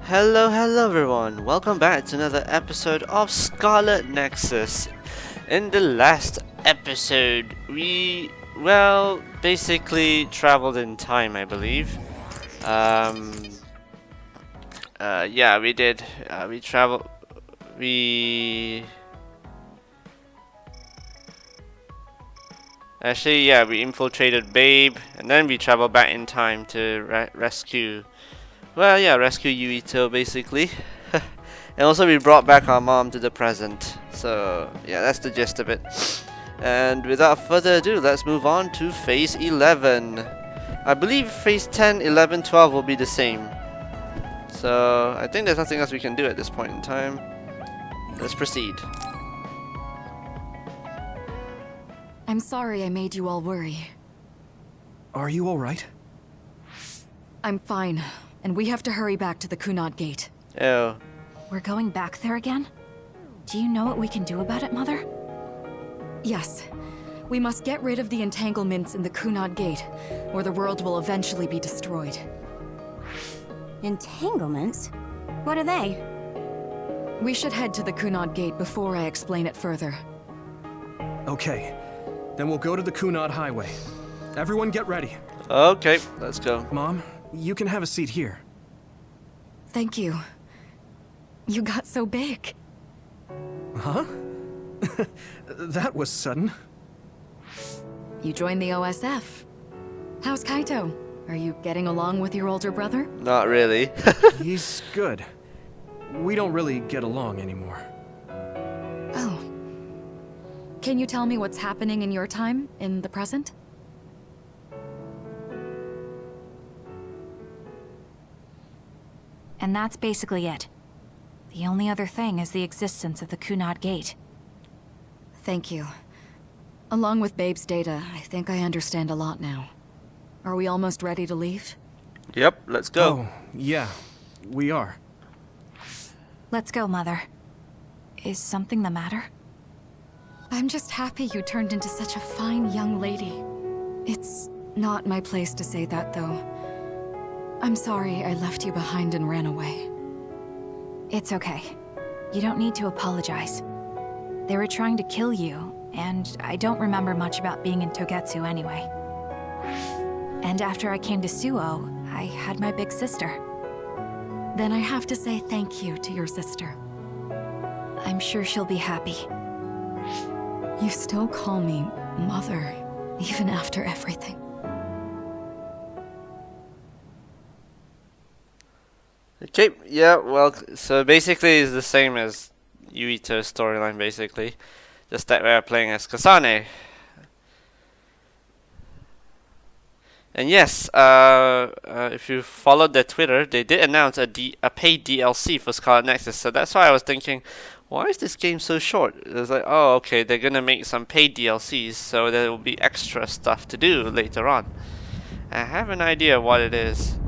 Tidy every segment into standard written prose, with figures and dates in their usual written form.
Hello everyone, welcome back to another episode of Scarlet Nexus. In the last episode, we, basically traveled in time, I believe. Yeah, we did. We traveled, we... Actually, yeah, we infiltrated Babe, and then we traveled back in time to rescue Yuito basically. And also we brought back our mom to the present. So yeah, that's the gist of it. And without further ado, let's move on to phase 11. I believe phase 10, 11, 12 will be the same. So I think there's nothing else we can do at this point in time. Let's proceed. I'm sorry I made you all worry. Are you alright? I'm fine, and we have to hurry back to the Kunad Gate. Oh. We're going back there again? Do you know what we can do about it, Mother? Yes. We must get rid of the entanglements in the Kunad Gate, or the world will eventually be destroyed. Entanglements? What are they? We should head to the Kunad Gate before I explain it further. Okay. Then we'll go to the Kunad Highway. Everyone get ready. Okay, let's go. Mom, you can have a seat here. Thank you. You got so big. Huh? That was sudden. You joined the OSF. How's Kaito? Are you getting along with your older brother? Not really. He's good. We don't really get along anymore. Oh. Can you tell me what's happening in your time, in the present? And that's basically it. The only other thing is the existence of the Kunad Gate. Thank you. Along with Babe's data, I think I understand a lot now. Are we almost ready to leave? Yep, let's go. Oh, yeah. We are. Let's go, Mother. Is something the matter? I'm just happy you turned into such a fine young lady. It's not my place to say that, though. I'm sorry I left you behind and ran away. It's okay. You don't need to apologize. They were trying to kill you, and I don't remember much about being in Togetsu anyway. And after I came to Suo, I had my big sister. Then I have to say thank you to your sister. I'm sure she'll be happy. You still call me Mother, even after everything. Okay, yeah, well, so basically it's the same as Yuito's storyline, basically. Just that we're playing as Kasane. And yes, if you followed their Twitter, they did announce a paid DLC for Scarlet Nexus, so that's why I was thinking, why is this game so short? It was like, oh, okay, they're gonna make some paid DLCs, so there will be extra stuff to do later on. I have an idea what it is.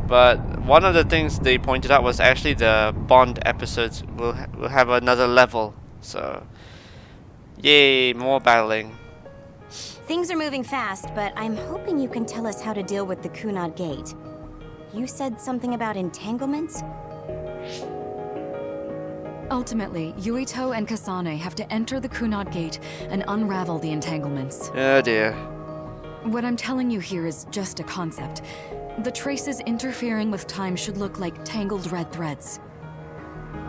But one of the things they pointed out was actually the Bond episodes will have another level. So, yay, more battling. Things are moving fast, but I'm hoping you can tell us how to deal with the Kunad Gate. You said something about entanglements? Ultimately, Yuito and Kasane have to enter the Kunad Gate and unravel the entanglements. Oh dear. What I'm telling you here is just a concept. The traces interfering with time should look like tangled red threads.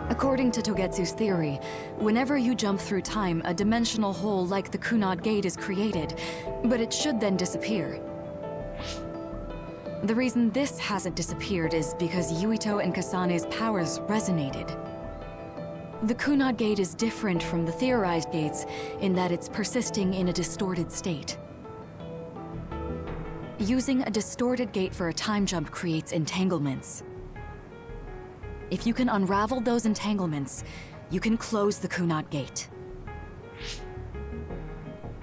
According to Togetsu's theory, whenever you jump through time, a dimensional hole like the Kunad Gate is created, but it should then disappear. The reason this hasn't disappeared is because Yuito and Kasane's powers resonated. The Kunad Gate is different from the theorized gates in that it's persisting in a distorted state. Using a distorted gate for a time jump creates entanglements. If you can unravel those entanglements, you can close the Kunad Gate.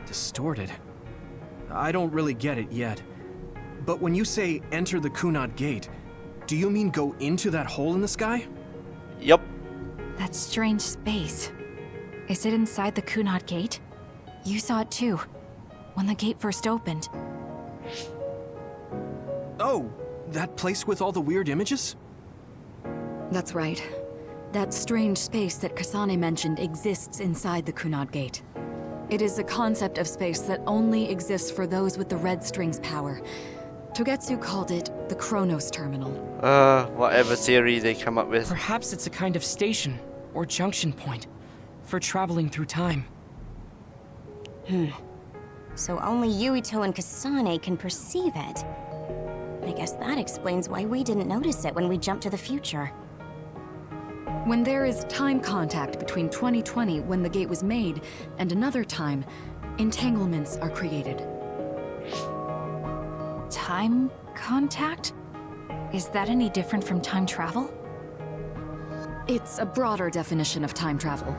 Distorted? I don't really get it yet. But when you say enter the Kunad Gate, do you mean go into that hole in the sky? Yup. That strange space. Is it inside the Kunad Gate? You saw it too, when the gate first opened. Oh, that place with all the weird images? That's right. That strange space that Kasane mentioned exists inside the Kunad Gate. It is a concept of space that only exists for those with the red string's power. Togetsu called it the Chronos Terminal. Whatever theory they come up with. Perhaps it's a kind of station or junction point for traveling through time. So only Yuito and Kasane can perceive it. I guess that explains why we didn't notice it when we jumped to the future. When there is time contact between 2020, when the gate was made, and another time, entanglements are created. Time contact? Is that any different from time travel? It's a broader definition of time travel.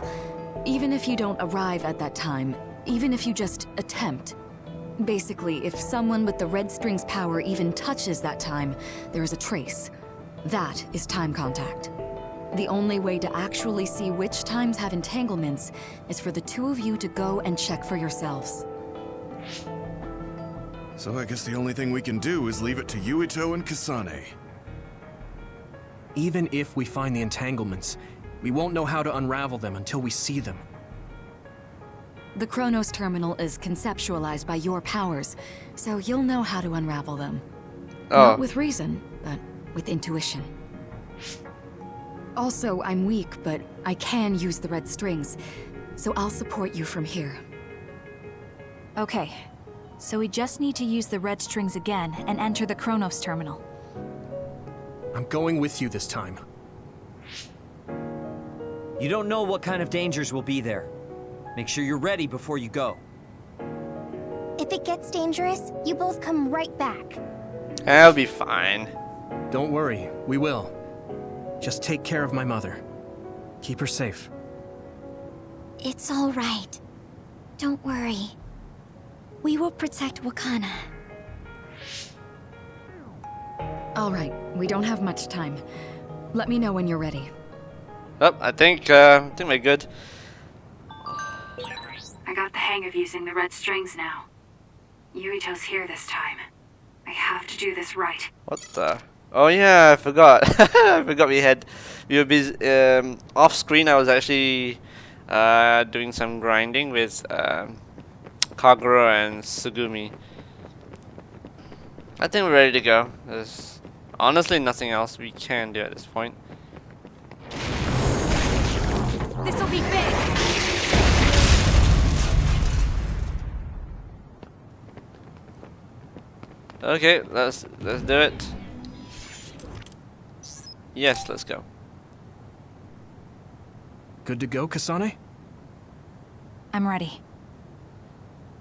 Even if you don't arrive at that time, even if you just attempt. Basically, if someone with the red string's power even touches that time, there is a trace. That is time contact. The only way to actually see which times have entanglements is for the two of you to go and check for yourselves. So I guess the only thing we can do is leave it to Yuito and Kasane. Even if we find the entanglements, we won't know how to unravel them until we see them. The Chronos Terminal is conceptualized by your powers, so you'll know how to unravel them. Not with reason, but with intuition. Also, I'm weak, but I can use the red strings, so I'll support you from here. Okay, so we just need to use the red strings again and enter the Chronos Terminal. I'm going with you this time. You don't know what kind of dangers will be there. Make sure you're ready before you go. If it gets dangerous, you both come right back. I'll be fine. Don't worry, we will. Just take care of my mother. Keep her safe. It's all right. Don't worry. We will protect Wakana. All right, we don't have much time. Let me know when you're ready. Oh, I think we're good. I got the hang of using the red strings now. Yuito's here this time. I have to do this right. What the? Oh yeah, I forgot. I forgot we were busy off screen. I was actually doing some grinding with Kagura and Sugumi. I think we're ready to go. There's honestly nothing else we can do at this point. This'll be big! Okay, let's do it. Yes, let's go. Good to go, Kasane? I'm ready.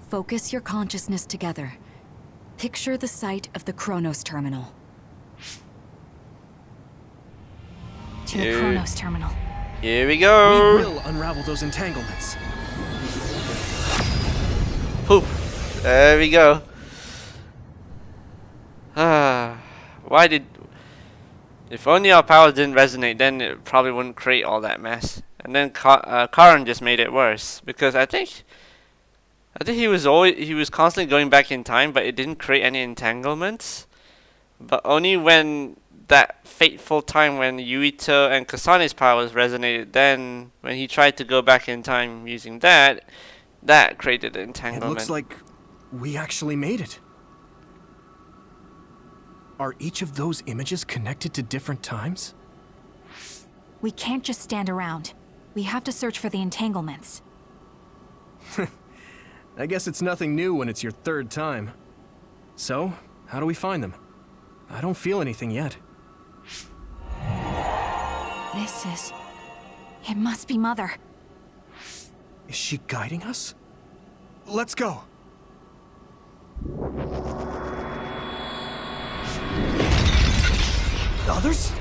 Focus your consciousness together. Picture the site of the Chronos Terminal. To the Chronos Terminal. Here we go. We will unravel those entanglements. Poof. There we go. If only our powers didn't resonate, then it probably wouldn't create all that mess. And then Karan just made it worse, because I think he was constantly going back in time, but it didn't create any entanglements. But only when that fateful time when Yuito and Kasane's powers resonated, then when he tried to go back in time using that created an entanglement. It looks like we actually made it. Are each of those images connected to different times? We can't just stand around. We have to search for the entanglements. I guess it's nothing new when it's your third time. So, how do we find them? I don't feel anything yet. It must be Mother. Is she guiding us? Let's go! Others?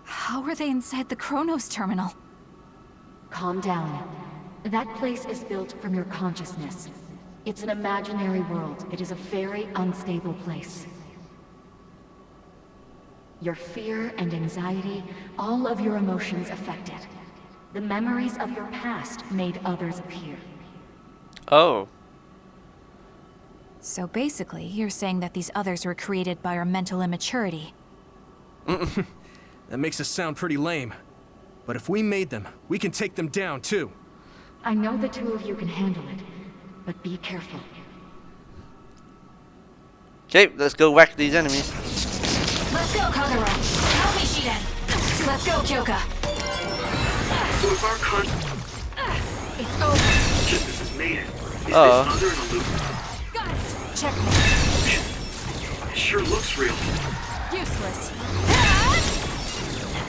How are they inside the Chronos Terminal? Calm down. That place is built from your consciousness. It's an imaginary world. It is a very unstable place. Your fear and anxiety, all of your emotions affected. The memories of your past made others appear. Oh. So basically, you're saying that these others were created by our mental immaturity. That makes us sound pretty lame. But if we made them, we can take them down too. I know the two of you can handle it, but be careful. Okay, let's go whack these enemies. Let's go, Kagura. Help me, Shiden. Let's go, Kyoka. So if our It's over. consciousness is made it, is this Uh-oh. other an illusion? Got it. Checkmate. It sure looks real. Useless.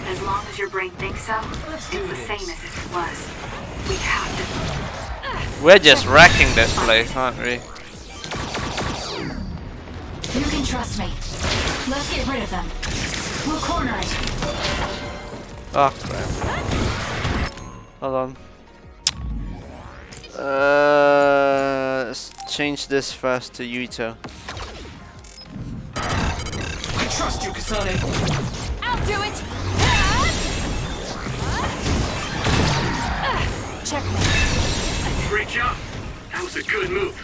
As long as your brain thinks so, it's the same as if it was. We have to. We're just wrecking this place, aren't we? You can trust me. Let's get rid of them. We'll corner it. Oh crap. Hold on. Let's change this first to Yuito. I trust you, Kasane. I'll do it. Checkmate. Great job. That was a good move.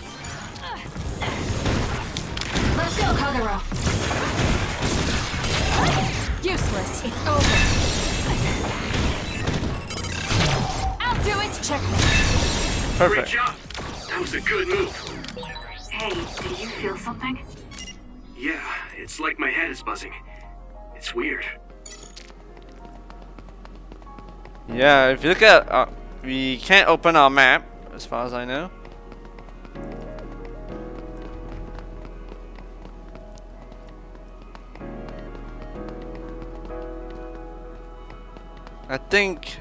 Let's go, Kagura. Useless. It's over. I'll do it. Checkmate. Great Perfect. job. That was a good move. Hey, do you feel something? Yeah, it's like my head is buzzing. It's weird. Yeah, if you look at, we can't open our map, as far as I know. I think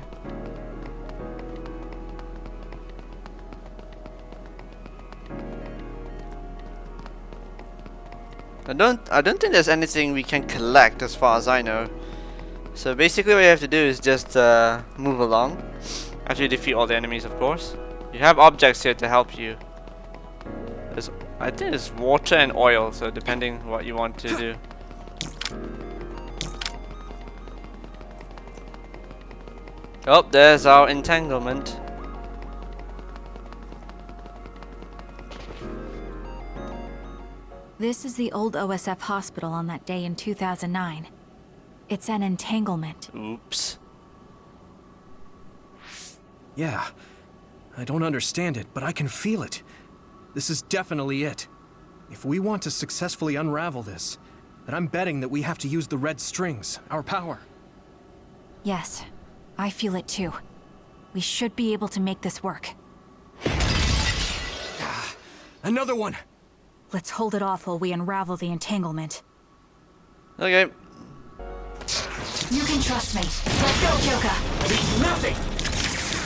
I don't think there's anything we can collect as far as I know. So basically what you have to do is just move along after you defeat all the enemies, of course. You have objects here to help you. I think it's water and oil, so depending what you want to do. Oh, there's our entanglement. This is the old OSF hospital on that day in 2009. It's an entanglement. Oops. Yeah. I don't understand it, but I can feel it. This is definitely it. If we want to successfully unravel this, then I'm betting that we have to use the red strings, our power. Yes, I feel it too. We should be able to make this work. Another one! Let's hold it off while we unravel the entanglement. Okay. You can trust me. Let's go, Kyoka. It's nothing!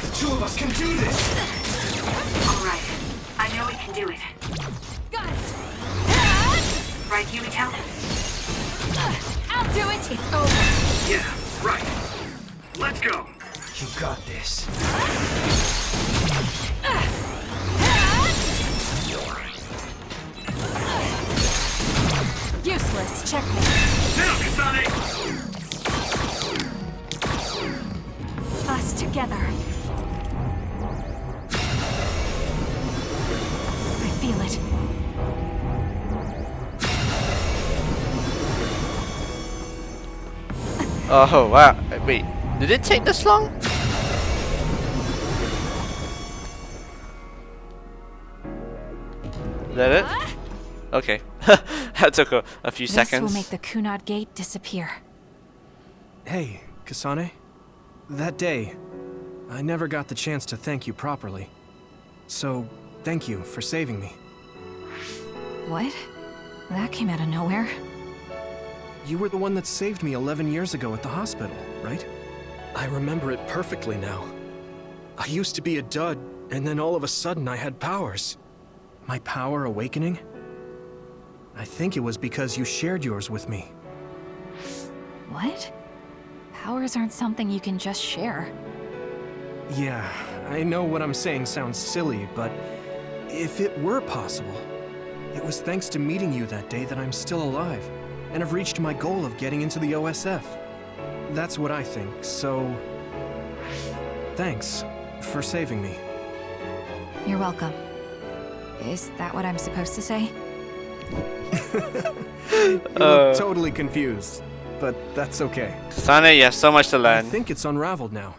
The two of us can do this! All right. I know we can do it. Got it. Right, Yuito? I'll do it. It's over. Yeah, right. Let's go. You got this. Useless. Checkmate. Now, Kasane! Us together. I feel it. Oh wow. Wait, did it take this long? Is that it? Okay. That took a few This seconds. will make the Kunad Gate disappear. Hey, Kasane. That day, I never got the chance to thank you properly. So, thank you for saving me. What? That came out of nowhere. You were the one that saved me 11 years ago at the hospital, right? I remember it perfectly now. I used to be a dud, and then all of a sudden I had powers. My power awakening? I think it was because you shared yours with me. What? Powers aren't something you can just share. Yeah, I know what I'm saying sounds silly, but if it were possible, it was thanks to meeting you that day that I'm still alive, and have reached my goal of getting into the OSF. That's what I think, so... thanks for saving me. You're welcome. Is that what I'm supposed to say? You look totally confused, but that's okay. Kasane, you have so much to I learn. think it's unraveled now.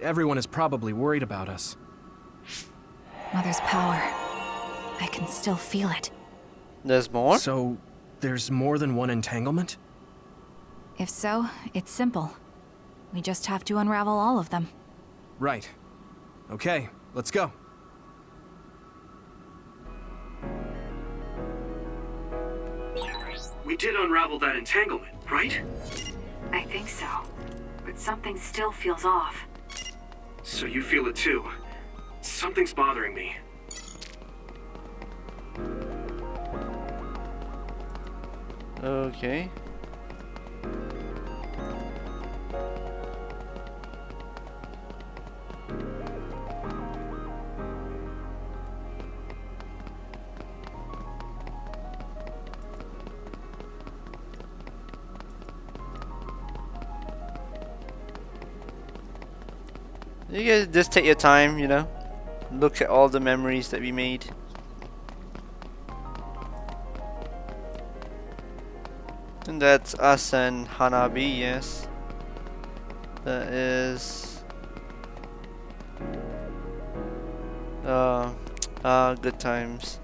Everyone is probably worried about us. Mother's power. I can still feel it. There's more? So, there's more than one entanglement? If so, it's simple. We just have to unravel all of them. Right. Okay, let's go. We did unravel that entanglement, right? I think so. But something still feels off. So you feel it too. Something's bothering me. Okay. You guys just take your time, you know. Look at all the memories that we made. And that's us and Hanabi, yes. That is... good times.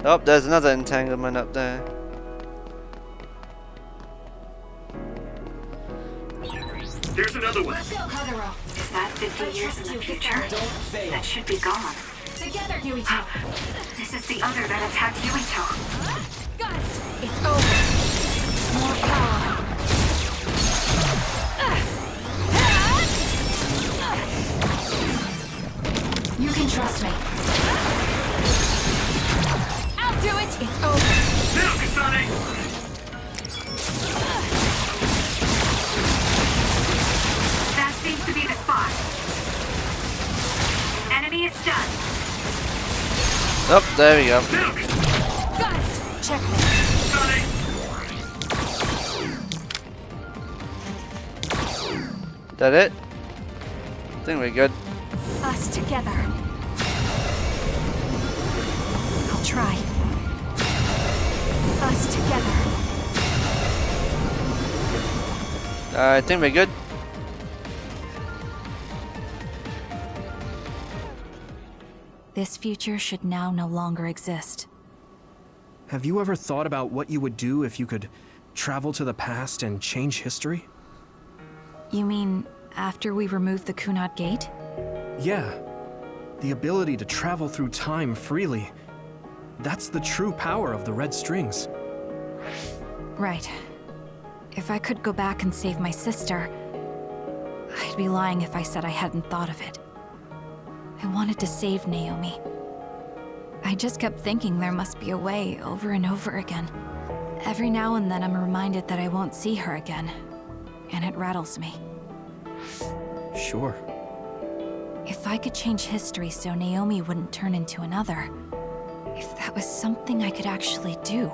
Oh, there's another entanglement up there. There's another one. Is that 50 years in the future? That should be gone. Together, Yuito. This is the other that attacked Yuito. Got it. It's over. More power. You can trust me. I'll do it. It's over. Now, Kasane! That seems to be the spot. Enemy is done. Oh, there we go. Now, Got it. Checkmate. Kasane! That it? I think we're good. Us together. I'll try. Us together. I think we're good. This future should now no longer exist. Have you ever thought about what you would do if you could travel to the past and change history? You mean after we remove the Kunad Gate? Yeah. The ability to travel through time freely. That's the true power of the red strings. Right. If I could go back and save my sister, I'd be lying if I said I hadn't thought of it. I wanted to save Naomi. I just kept thinking there must be a way over and over again. Every now and then I'm reminded that I won't see her again, and it rattles me. Sure. If I could change history so Naomi wouldn't turn into another, if that was something I could actually do,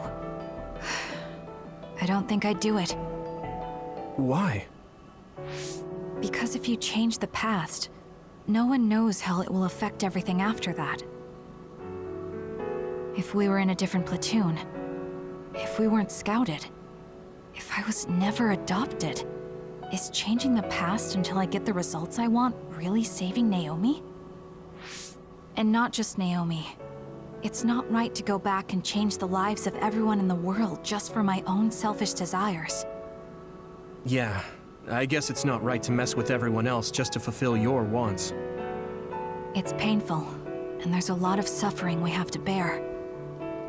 I don't think I'd do it. Why? Because if you change the past, no one knows how it will affect everything after that. If we were in a different platoon, if we weren't scouted, if I was never adopted, is changing the past until I get the results I want really saving Naomi? And not just Naomi. It's not right to go back and change the lives of everyone in the world just for my own selfish desires. Yeah, I guess it's not right to mess with everyone else just to fulfill your wants. It's painful, and there's a lot of suffering we have to bear.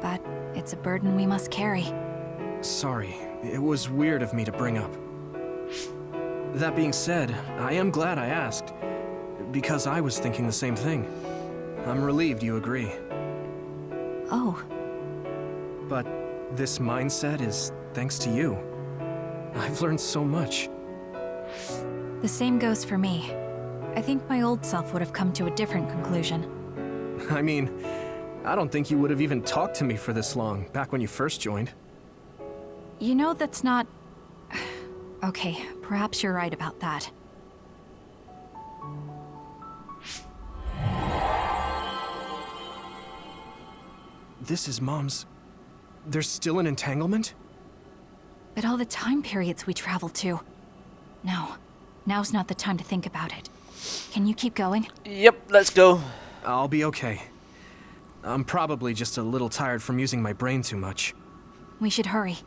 But it's a burden we must carry. Sorry, it was weird of me to bring up. That being said, I am glad I asked, because I was thinking the same thing. I'm relieved you agree. Oh. But this mindset is thanks to you. I've learned so much. The same goes for me. I think my old self would have come to a different conclusion. I mean, I don't think you would have even talked to me for this long, back when you first joined. You know, that's not... Okay, perhaps you're right about that. This is Mom's... There's still an entanglement? But all the time periods we traveled to. No, now's not the time to think about it. Can you keep going? Yep, let's go. I'll be okay. I'm probably just a little tired from using my brain too much. We should hurry.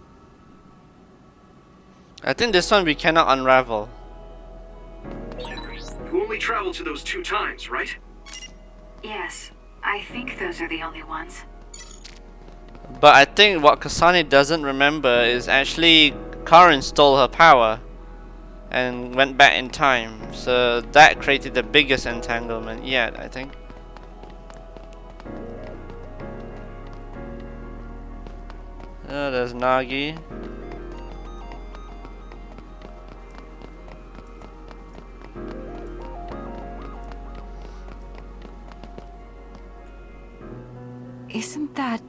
I think this one we cannot unravel. You only traveled to those 2 times, right? Yes, I think those are the only ones. But I think what Kasane doesn't remember is actually Karen stole her power and went back in time. So that created the biggest entanglement yet, I think. Oh, there's Nagi. Isn't that...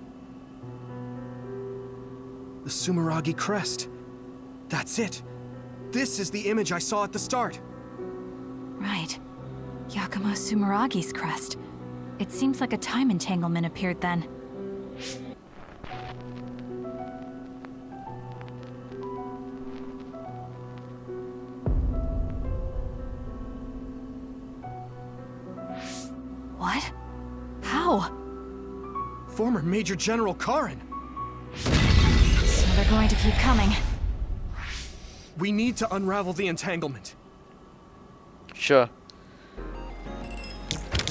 The Sumeragi crest. That's it. This is the image I saw at the start. Right. Yakumo Sumeragi's crest. It seems like a time entanglement appeared then. What? How? Former Major General Karen. So they're going to keep coming. We need to unravel the entanglement. Sure.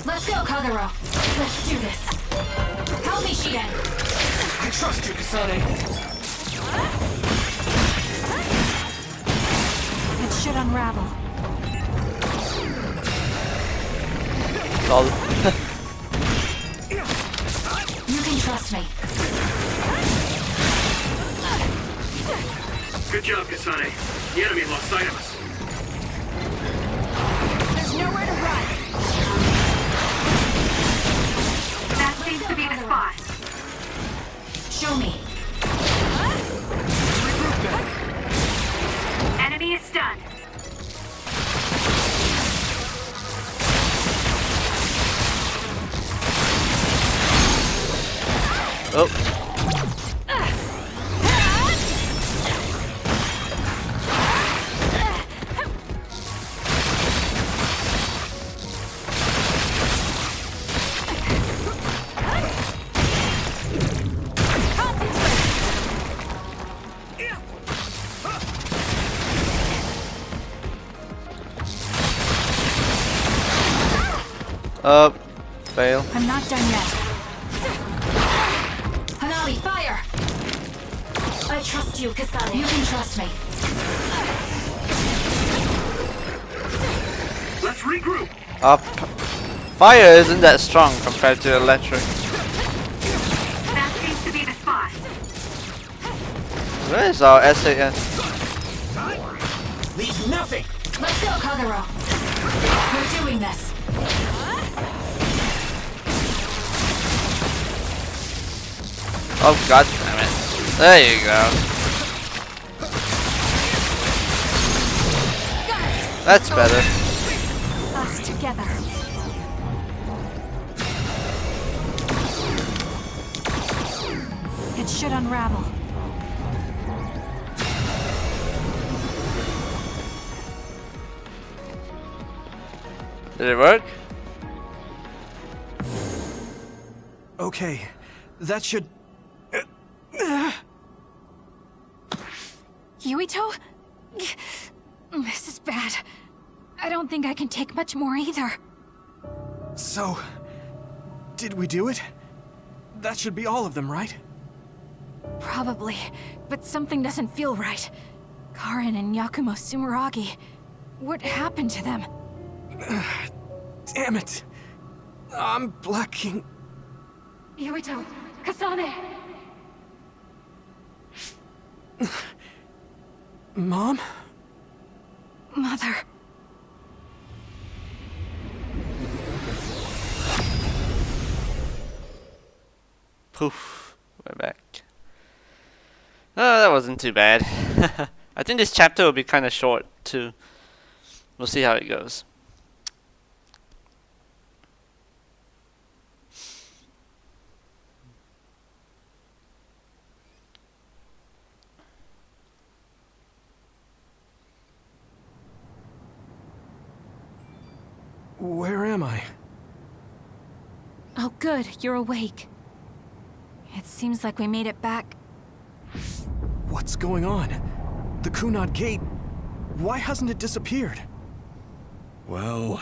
Let's go, Kagero. Let's do this. Help me, Shiden. I trust you, Kasane. It should unravel. Lol. You can trust me. Good job, Kasane. The enemy lost sight of us. There's nowhere to run. That seems to be the spot. Show me. Enemy is stunned. Oh. Fail. I'm not done yet. Hanami, fire! I trust you, Kasane. You can trust me. Let's regroup. Up. Fire isn't that strong compared to electric. That seems to be the spot. Where is our SAS? Leave nothing. Let's go, Kagero. We're doing this. Oh god damn it. There you go. That's better. Us together. It should unravel. Did it work? Okay, that should... Yuito? This is bad. I don't think I can take much more either. So... did we do it? That should be all of them, right? Probably, but something doesn't feel right. Karen and Yakumo Sumeragi. What happened to them? Damn it. I'm blacking... Yuito, Kasane. Mom? Mother. Poof. We're back. Oh, that wasn't too bad. I think this chapter will be kind of short too. We'll see how it goes. Where am I? Oh, good, you're awake. It seems like we made it back. What's going on? The Kunad Gate. Why hasn't it disappeared? Well...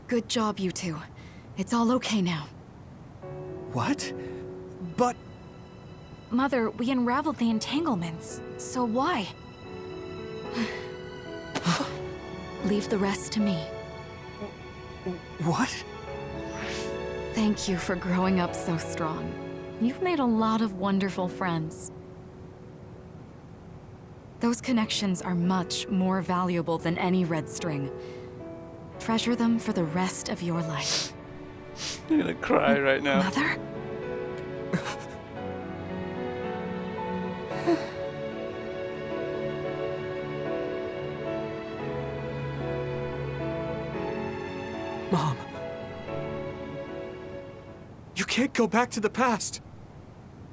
Good job, you two. It's all okay now. What? But... Mother, we unraveled the entanglements, so why? Leave the rest to me. What? Thank you for growing up so strong. You've made a lot of wonderful friends. Those connections are much more valuable than any red string. Treasure them for the rest of your life. I'm gonna cry right now. Mother? Mom. You can't go back to the past.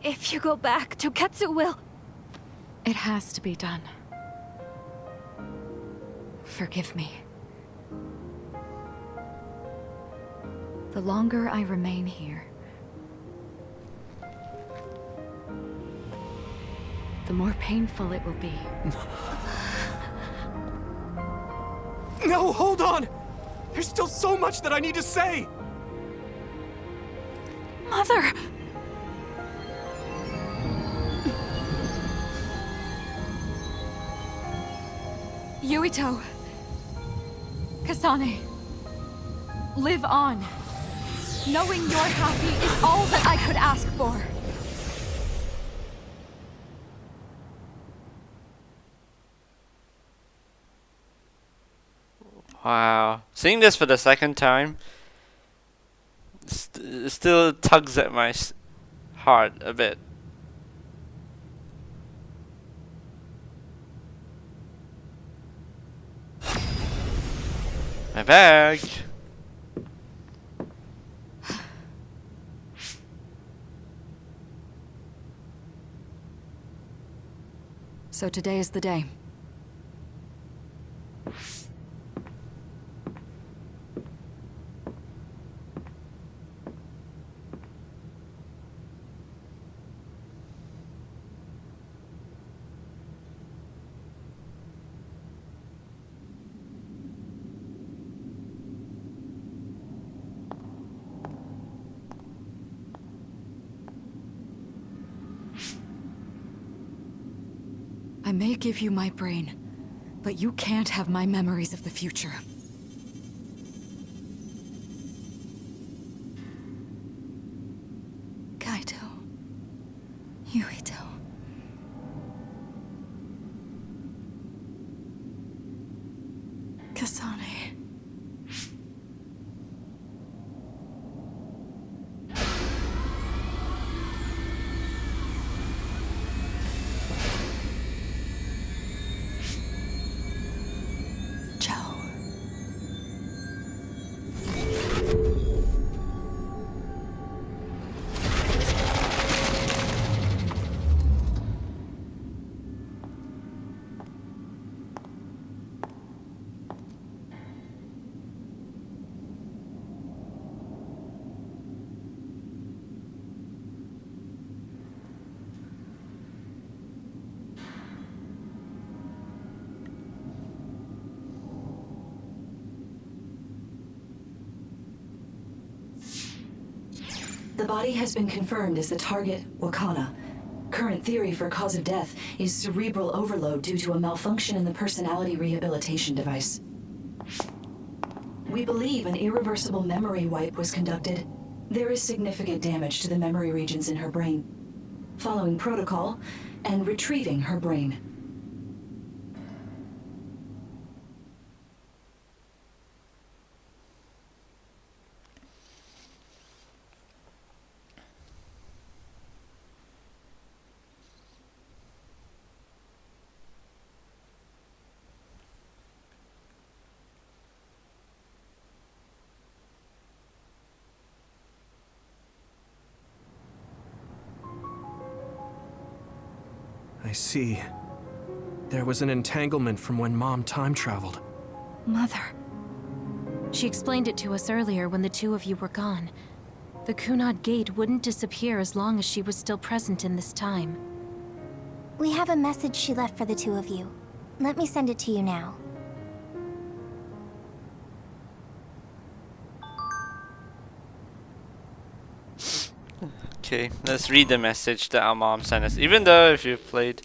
If you go back, Togetsu will... It has to be done. Forgive me. The longer I remain here, the more painful it will be. No, hold on! There's still so much that I need to say! Mother! Yuito. Kasane. Live on. Knowing you're happy is all that I could ask for. Wow. Seeing this for the second time still tugs at my heart a bit. My bag. So today is the day. I may give you my brain, but you can't have my memories of the future. Kaito. Yuito. Kasane. The body has been confirmed as the target, Wakana. Current theory for cause of death is cerebral overload due to a malfunction in the personality rehabilitation device. We believe an irreversible memory wipe was conducted. There is significant damage to the memory regions in her brain. Following protocol and retrieving her brain. I see. There was an entanglement from when Mom time traveled. Mother. She explained it to us earlier when the two of you were gone. The Kunad Gate wouldn't disappear as long as she was still present in this time. We have a message she left for the two of you. Let me send it to you now. Okay, let's read the message that our mom sent us. Even though if you've played...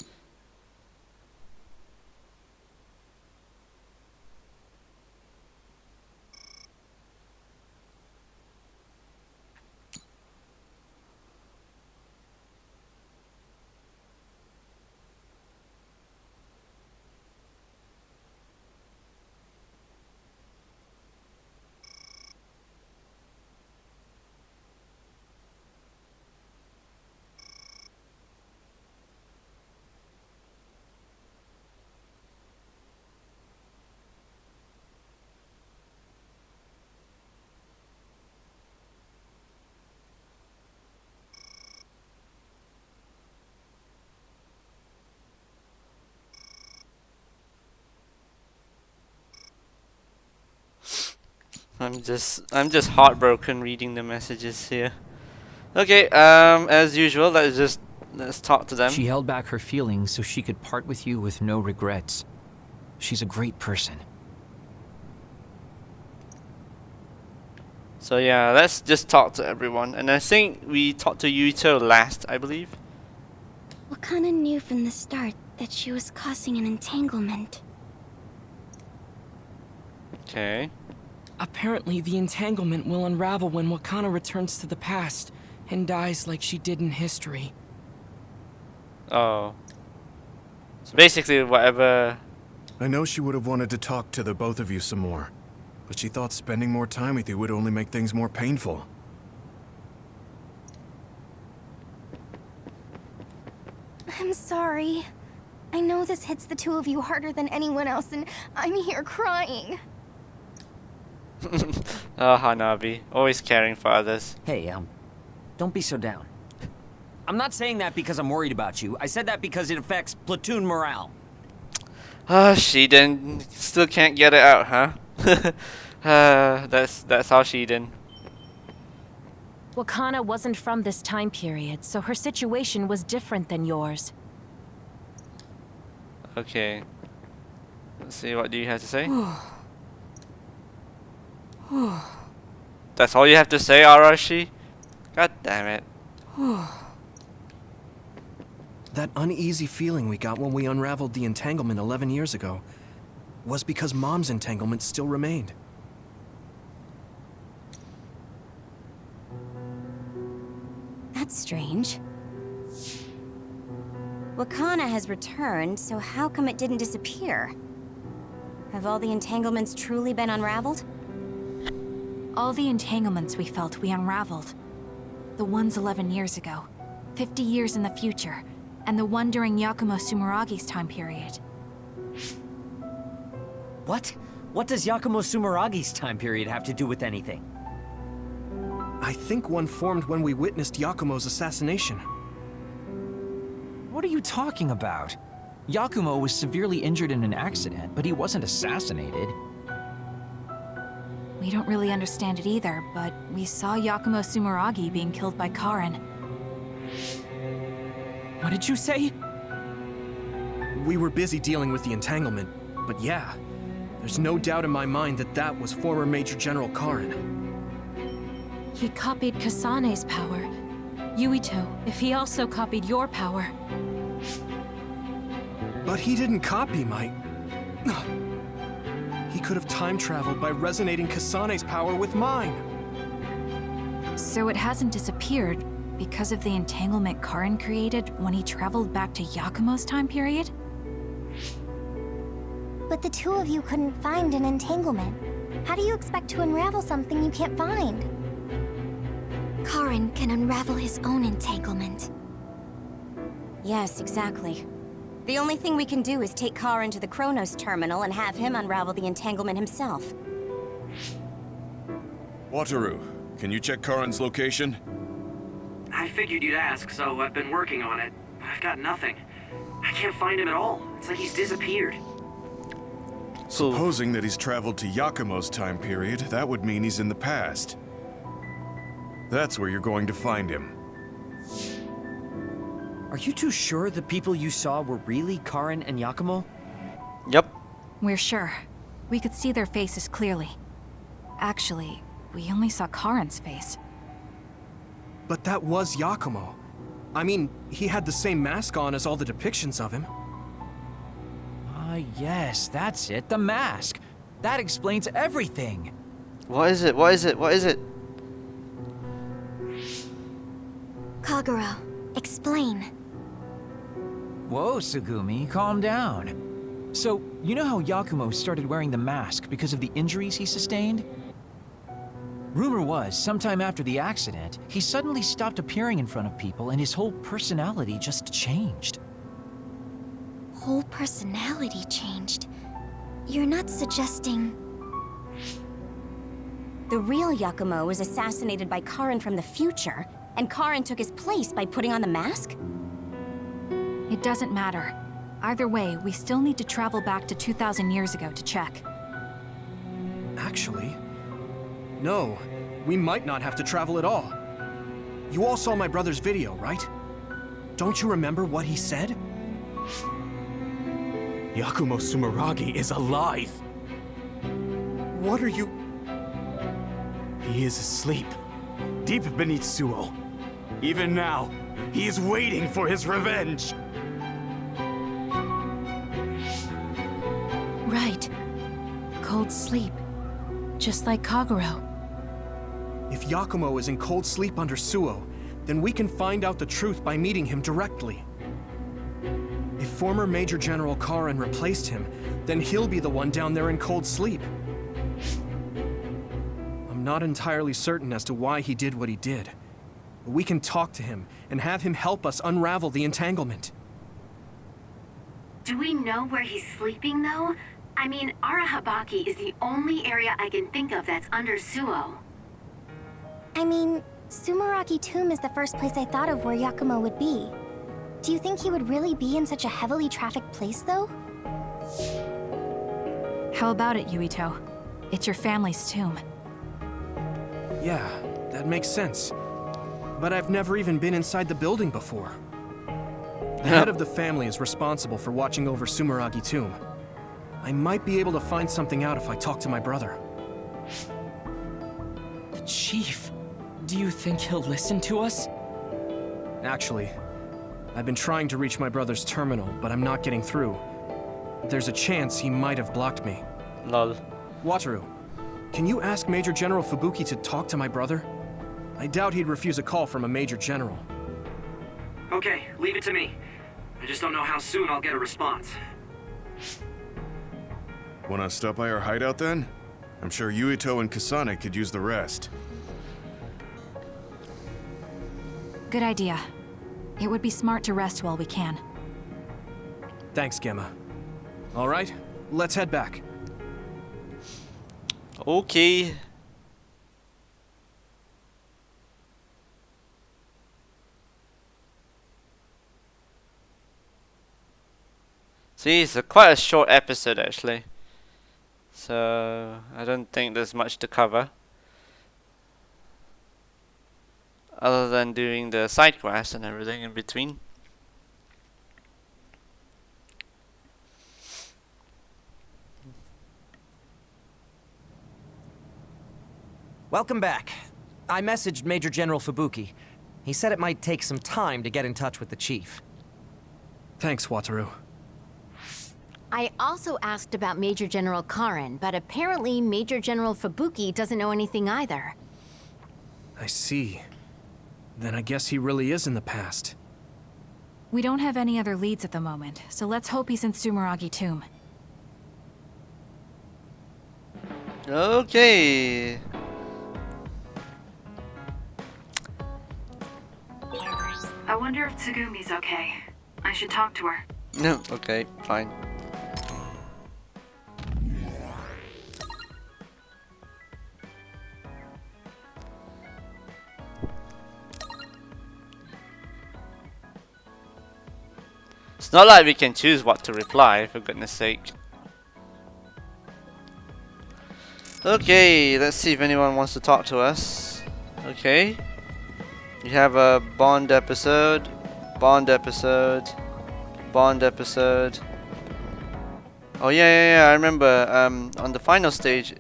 I'm just heartbroken reading the messages here. Okay, as usual, let's talk to them. She held back her feelings so she could part with you with no regrets. She's a great person. So yeah, let's just talk to everyone. And I think we talked to Yuito last, I believe. Wakana knew from the start that she was causing an entanglement. Okay. Apparently, the entanglement will unravel when Wakana returns to the past and dies like she did in history. Oh. So basically, whatever... I know she would have wanted to talk to the both of you some more, but she thought spending more time with you would only make things more painful. I'm sorry. I know this hits the two of you harder than anyone else, and I'm here crying. Oh, Hanabi. Always caring for others. Hey, don't be so down. I'm not saying that because I'm worried about you. I said that because it affects platoon morale. Ah, Shiden. Still can't get it out, huh? That's how Shiden. Wakana wasn't from this time period, so her situation was different than yours. Okay. Let's see, what do you have to say? That's all you have to say, Arashi? God damn it. That uneasy feeling we got when we unraveled the entanglement 11 years ago was because Mom's entanglement still remained. That's strange. Wakana has returned, so how come it didn't disappear? Have all the entanglements truly been unraveled? All the entanglements we felt we unraveled. The ones 11 years ago, 50 years in the future, and the one during Yakumo Sumeragi's time period. What? What does Yakumo Sumeragi's time period have to do with anything? I think one formed when we witnessed Yakumo's assassination. What are you talking about? Yakumo was severely injured in an accident, but he wasn't assassinated. We don't really understand it either, but we saw Yakumo Sumeragi being killed by Karen. What did you say? We were busy dealing with the entanglement, but yeah, there's no doubt in my mind that that was former Major General Karen. He copied Kasane's power. Yuito, if he also copied your power. But he didn't copy my... He could have time traveled by resonating Kasane's power with mine. So it hasn't disappeared because of the entanglement Karen created when he traveled back to Yakumo's time period? But the two of you couldn't find an entanglement. How do you expect to unravel something you can't find? Karen can unravel his own entanglement. Yes, exactly. The only thing we can do is take Karen to the Chronos terminal and have him unravel the entanglement himself. Wataru, can you check Karen's location? I figured you'd ask, so I've been working on it, but I've got nothing. I can't find him at all. It's like he's disappeared. Supposing that he's traveled to Yakumo's time period, that would mean he's in the past. That's where you're going to find him. Are you too sure the people you saw were really Karin and Yakumo? Yep. We're sure. We could see their faces clearly. Actually, we only saw Karin's face. But that was Yakumo. I mean, he had the same mask on as all the depictions of him. Ah, yes, that's it, the mask. That explains everything. What is it? What is it? What is it? Kagero, explain. Whoa, Tsugumi, calm down. So, you know how Yakumo started wearing the mask because of the injuries he sustained? Rumor was, sometime after the accident, he suddenly stopped appearing in front of people and his whole personality just changed. Whole personality changed? You're not suggesting... The real Yakumo was assassinated by Karin from the future, and Karin took his place by putting on the mask? It doesn't matter. Either way, we still need to travel back to 2,000 years ago to check. Actually, no. We might not have to travel at all. You all saw my brother's video, right? Don't you remember what he said? Yakumo Sumeragi is alive! What are you... He is asleep, deep beneath Suo. Even now, he is waiting for his revenge! Right. Cold sleep. Just like Kagero. If Yakumo is in cold sleep under Suo, then we can find out the truth by meeting him directly. If former Major General Karin replaced him, then he'll be the one down there in cold sleep. I'm not entirely certain as to why he did what he did. But we can talk to him and have him help us unravel the entanglement. Do we know where he's sleeping, though? I mean, Arahabaki is the only area I can think of that's under Suo. I mean, Sumeragi Tomb is the first place I thought of where Yakumo would be. Do you think he would really be in such a heavily trafficked place, though? How about it, Yuito? It's your family's tomb. Yeah, that makes sense. But I've never even been inside the building before. The head of the family is responsible for watching over Sumeragi Tomb. I might be able to find something out if I talk to my brother. The chief. Do you think he'll listen to us? Actually, I've been trying to reach my brother's terminal, but I'm not getting through. There's a chance he might have blocked me. Lol. Wataru, can you ask Major General Fubuki to talk to my brother? I doubt he'd refuse a call from a Major General. Okay, leave it to me. I just don't know how soon I'll get a response. Wanna stop by our hideout then? I'm sure Yuito and Kasane could use the rest. Good idea. It would be smart to rest while we can. Thanks, Gemma. All right, let's head back. Okay. See, it's quite a short episode actually. So, I don't think there's much to cover. Other than doing the side quests and everything in between. Welcome back. I messaged Major General Fubuki. He said it might take some time to get in touch with the chief. Thanks, Wataru. I also asked about Major General Karin, but apparently Major General Fubuki doesn't know anything either. I see. Then I guess he really is in the past. We don't have any other leads at the moment, so let's hope he's in Sumeragi Tomb. Okay. I wonder if Tsugumi's okay. I should talk to her. No, okay, fine. It's not like we can choose what to reply, for goodness sake. Okay, let's see if anyone wants to talk to us. Okay. You have a Bond episode, Bond episode, Bond episode. Oh yeah, I remember, on the final stage.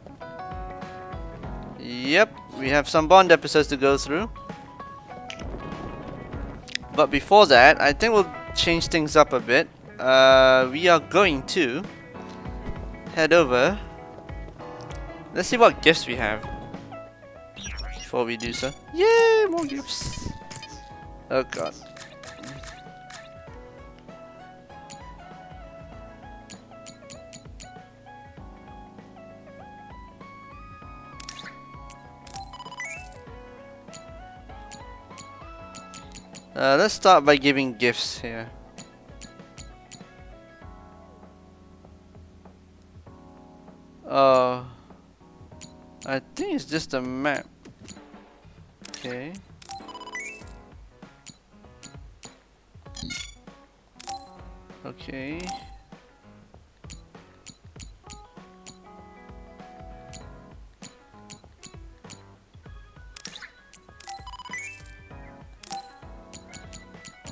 Yep, we have some Bond episodes to go through. But before that, I think we'll change things up a bit. We are going to head over. Let's see what gifts we have before we do so. Yay, more gifts! Oh god. Let's start by giving gifts here. Oh, I think it's just a map. Okay. Okay.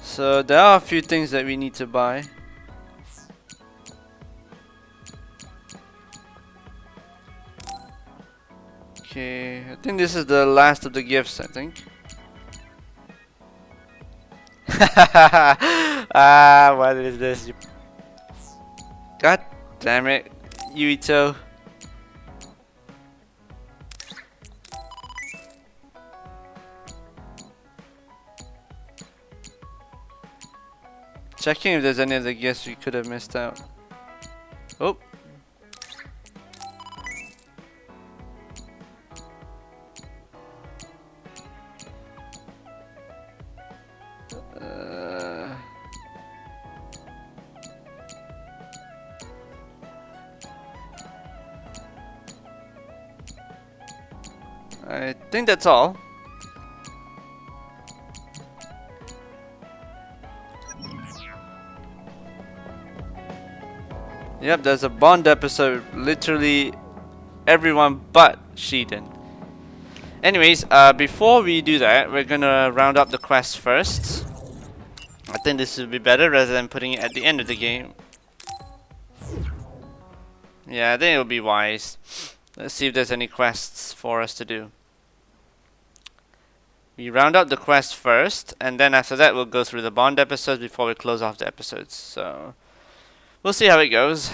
So there are a few things that we need to buy. Okay, I think this is the last of the gifts, I think. Ah, what is this? God damn it, Yuito. Checking if there's any other gifts we could have missed out. Oh. I think that's all. Yep, there's a Bond episode, literally everyone but Sheldon. Anyways, before we do that, we're gonna round up the quest first. I think this would be better rather than putting it at the end of the game. Yeah, I think it would be wise. Let's see if there's any quests for us to do. We round up the quest first, and then after that we'll go through the Bond episodes before we close off the episodes. So we'll see how it goes.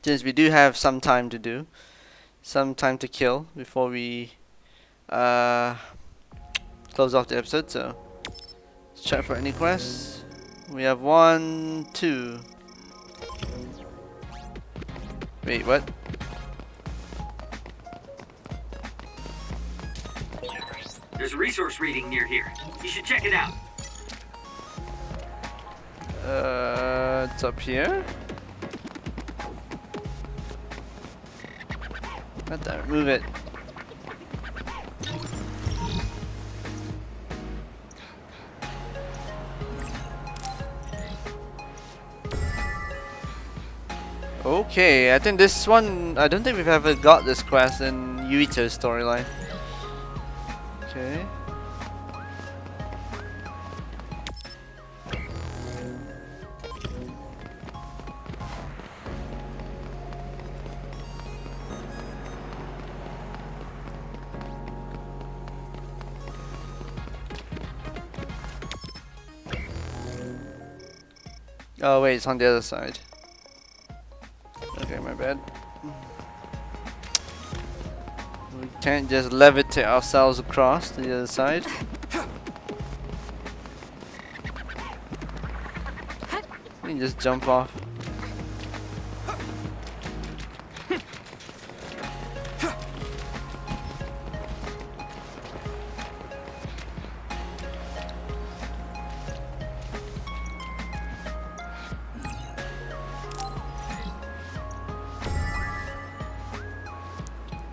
Since we do have some time to do, some time to kill before we close off the episode. So let's check for any quests. We have 1, 2. Wait, what? There's a resource reading near here. You should check it out. It's up here. Not that. Move it. Okay, I think this one, I don't think we've ever got this quest in Yuito's storyline. Okay. Oh wait, it's on the other side. Okay, my bad. We can't just levitate ourselves across to the other side. We can just jump off.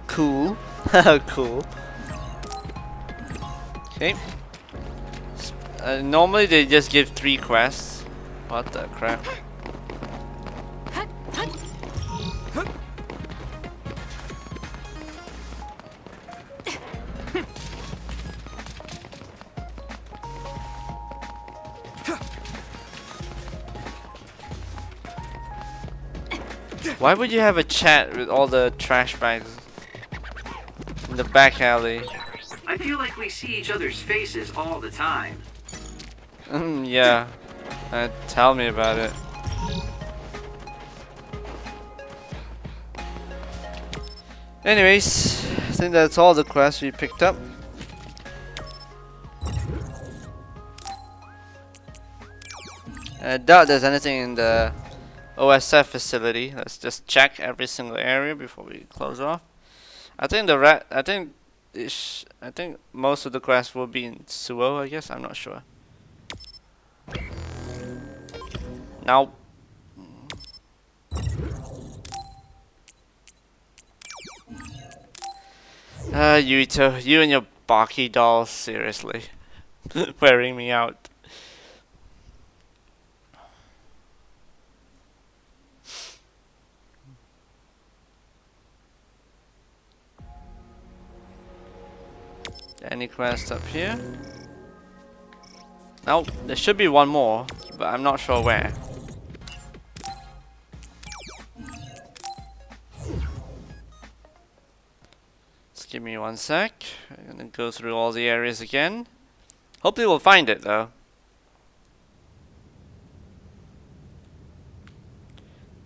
Cool. Cool. Okay. Normally they just give 3 quests. What the crap? Why would you have a chat with all the trash bags in the back alley? I feel like we see each other's faces all the time. Yeah. Tell me about it. Anyways, I think that's all the quests we picked up. I doubt there's anything in the OSF facility. Let's just check every single area before we close off. I think I think most of the quests will be in Suo, I guess. I'm not sure. Now. Yuito, you and your Baki dolls, seriously. Wearing me out. Any quest up here? No, there should be one more, but I'm not sure where. Just give me one sec. I'm gonna go through all the areas again. Hopefully we'll find it though.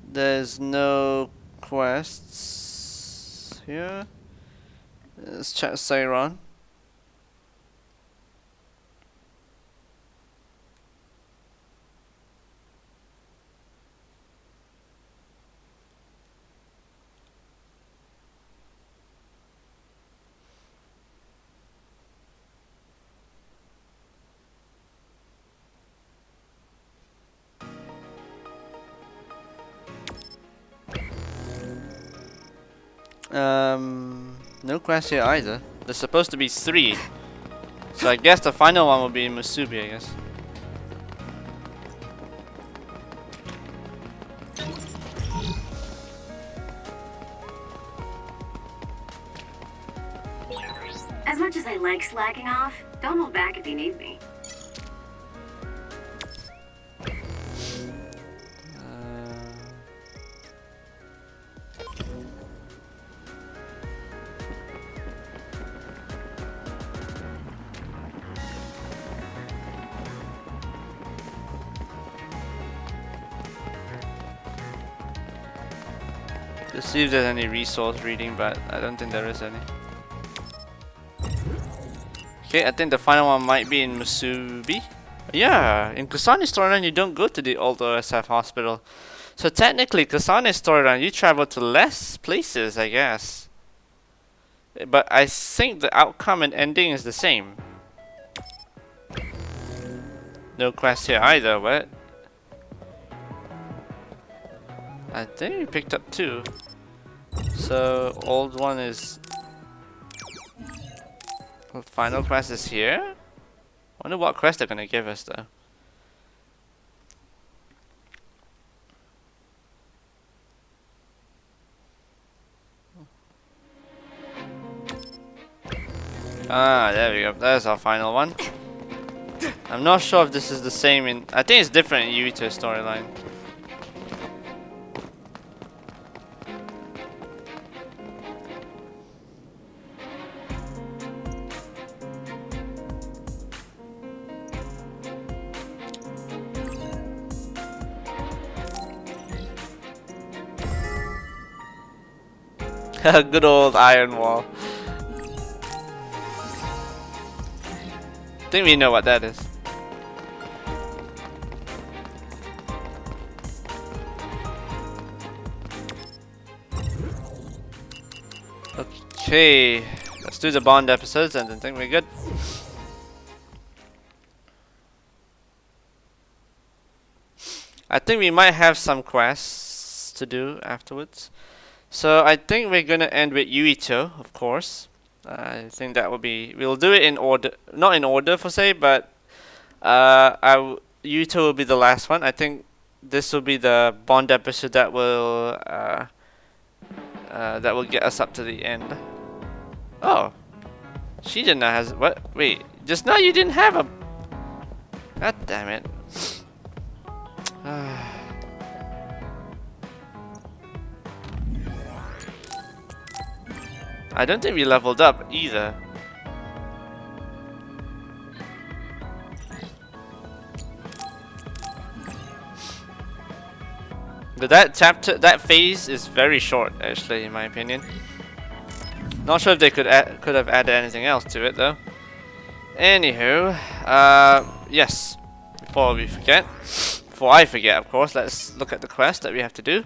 There's no quests here. Let's check Seiron. No quest here either. There's supposed to be 3. So I guess the final one will be in Musubi, I guess. As much as I like slacking off, don't hold back if you need me. To see if there's any resource reading, but I don't think there is any. Okay, I think the final one might be in Musubi. Yeah, in Kusane's storyline you don't go to the old OSF hospital. So technically, Kusane's storyline you travel to less places, I guess. But I think the outcome and ending is the same. No quest here either, what? I think we picked up 2. So old one is the final quest is here. Wonder what quest they're gonna give us though. Ah, there we go. There's our final one. I'm not sure if this is the same in. I think it's different in Yuito's storyline. Good old iron wall. I think we know what that is. Okay, let's do the Bond episodes and then think we're good. I think we might have some quests to do afterwards. So I think we're gonna end with Yuito, of course. I think that will be. We'll do it in order, not in order for say, but Yuito will be the last one. I think this will be the Bond episode that will get us up to the end. Oh, she did not have what? Wait, just now you didn't have a. God damn it. I don't think we leveled up either. But that phase is very short, actually, in my opinion. Not sure if they could have added anything else to it though. Anywho, yes. Before I forget, of course, let's look at the quest that we have to do.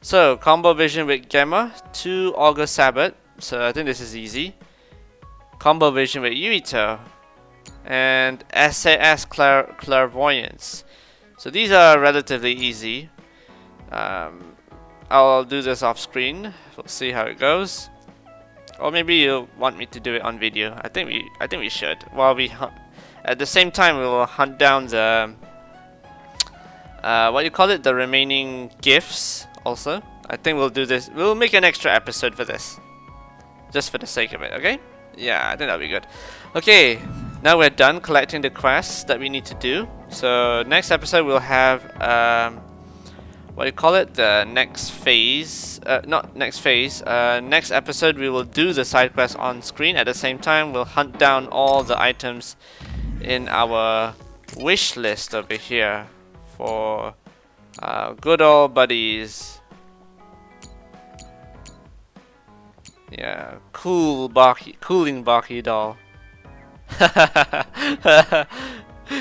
So, combo vision with Gemma, 2 Augur Sabbat. So I think this is easy. Combo vision with Yuito, and SAS Clairvoyance. So these are relatively easy. I'll do this off screen. We'll see how it goes. Or maybe you want me to do it on video. I think we should. While we at the same time we will hunt down the what you call it, the remaining gifts also. I think we'll do this. We'll make an extra episode for this, just for the sake of it. Okay? Yeah, I think that'll be good. Okay, now we're done collecting the quests that we need to do. So next episode we'll have what do you call it? The next phase. Not next phase. Next episode we will do the side quest on screen. At the same time, we'll hunt down all the items in our wish list over here for good old buddies. Yeah, cooling Baki doll.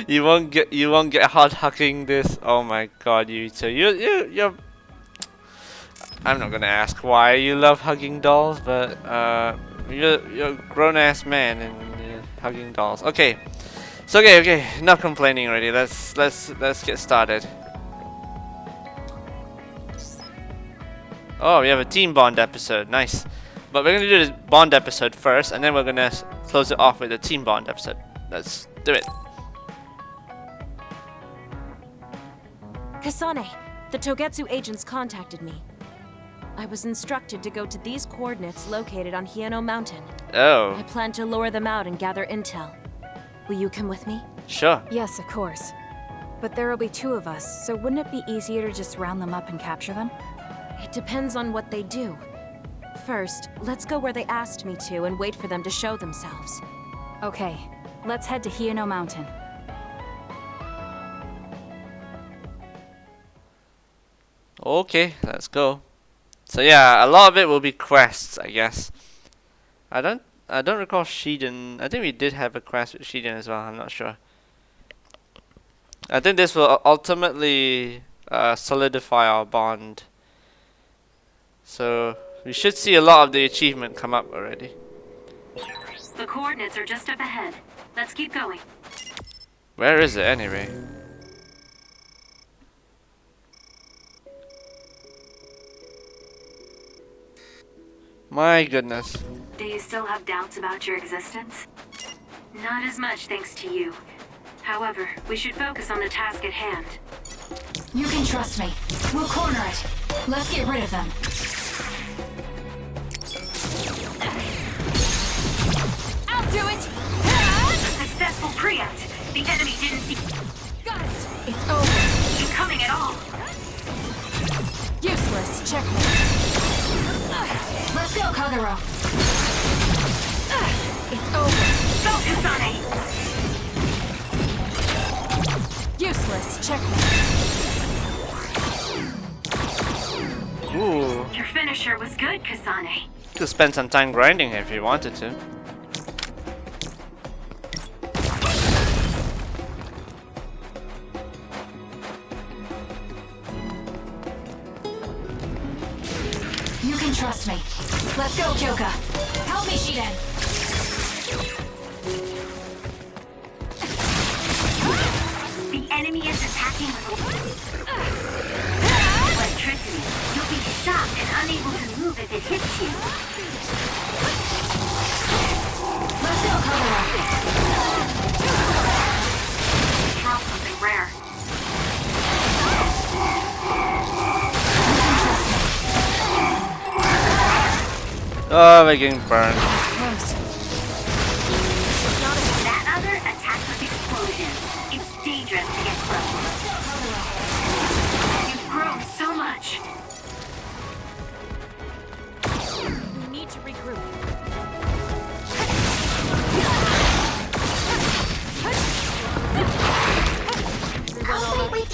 You won't get hot hugging this. Oh my god, you're I'm not gonna ask why you love hugging dolls, but you're a grown ass man and you're hugging dolls. Okay. So okay, not complaining already. Let's get started. Oh, we have a team bond episode. Nice. But we're gonna do the bond episode first, and then we're gonna close it off with the team bond episode. Let's do it. Kasane, the Togetsu agents contacted me. I was instructed to go to these coordinates located on Hieno Mountain. Oh. I plan to lure them out and gather intel. Will you come with me? Sure. Yes, of course. But there will be 2 of us, so wouldn't it be easier to just round them up and capture them? It depends on what they do. First, let's go where they asked me to and wait for them to show themselves. Okay, let's head to Hieno Mountain. Okay, let's go. So yeah, a lot of it will be quests, I guess. I don't recall Shiden. I think we did have a quest with Shiden as well. I'm not sure. I think this will ultimately solidify our bond. So we should see a lot of the achievement come up already. The coordinates are just up ahead. Let's keep going. Where is it anyway? My goodness. Do you still have doubts about your existence? Not as much thanks to you. However, we should focus on the task at hand. You can trust me. We'll corner it. Let's get rid of them. I'll do it! Successful pre-act. The enemy didn't see... Got it! It's over. You coming at all? Useless. Checkmate. Let's go, Kagero. It's over. Go, Kasane! Useless. Checkmate. Ooh. Your finisher was good, Kasane. Could spend some time grinding if you wanted to. You can trust me. Let's go, Kyoka. Help me, Shiden. The enemy is attacking with electricity. You'll be shocked and unable to move if it hits you. Let's go, Kagero. Drop something rare. Oh, we're getting burned. That other attacked with explosion. It's dangerous to get close. You've grown so much. We need to regroup.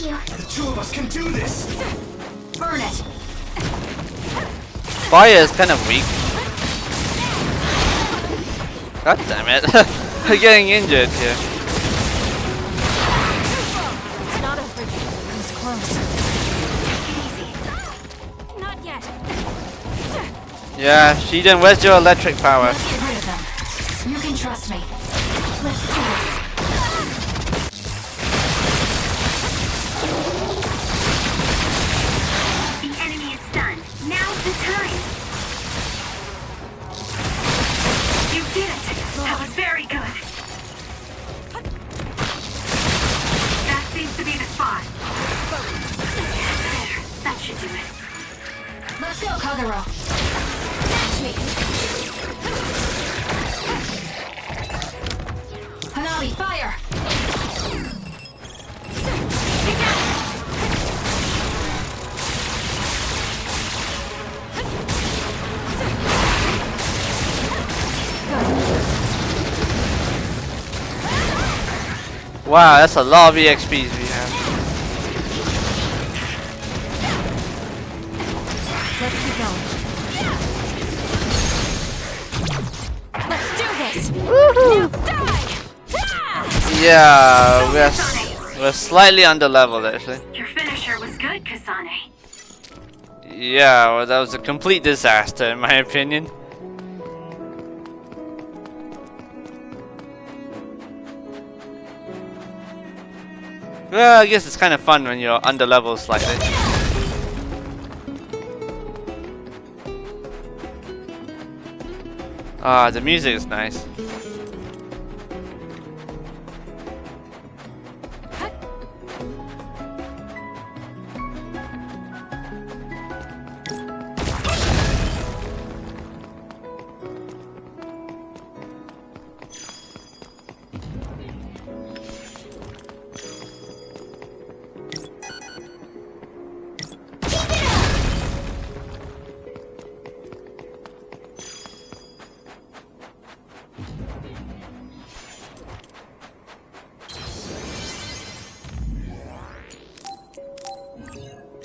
you. The two of us can do this! Burn it! Fire is kind of weak. God damn it. I'm getting injured here. It's not over yet. That was close. Not yet. Yeah, Sheldon, where's your electric power? Let's get rid of them. You can trust me. Let's do this. The enemy is stunned. Now's the time. You did it. That was very good. That seems to be the spot. There, that should do it. Let's go, Kagero. Catch me. Hanabi, fire! Wow, that's a lot of EXPs we have. Let's keep going. Let's do this! Now die! Yeah, we're slightly under leveled actually. Your finisher was good, Kasane. Yeah, well, that was a complete disaster in my opinion. Well, I guess it's kind of fun when you're under leveled slightly. Ah, the music is nice.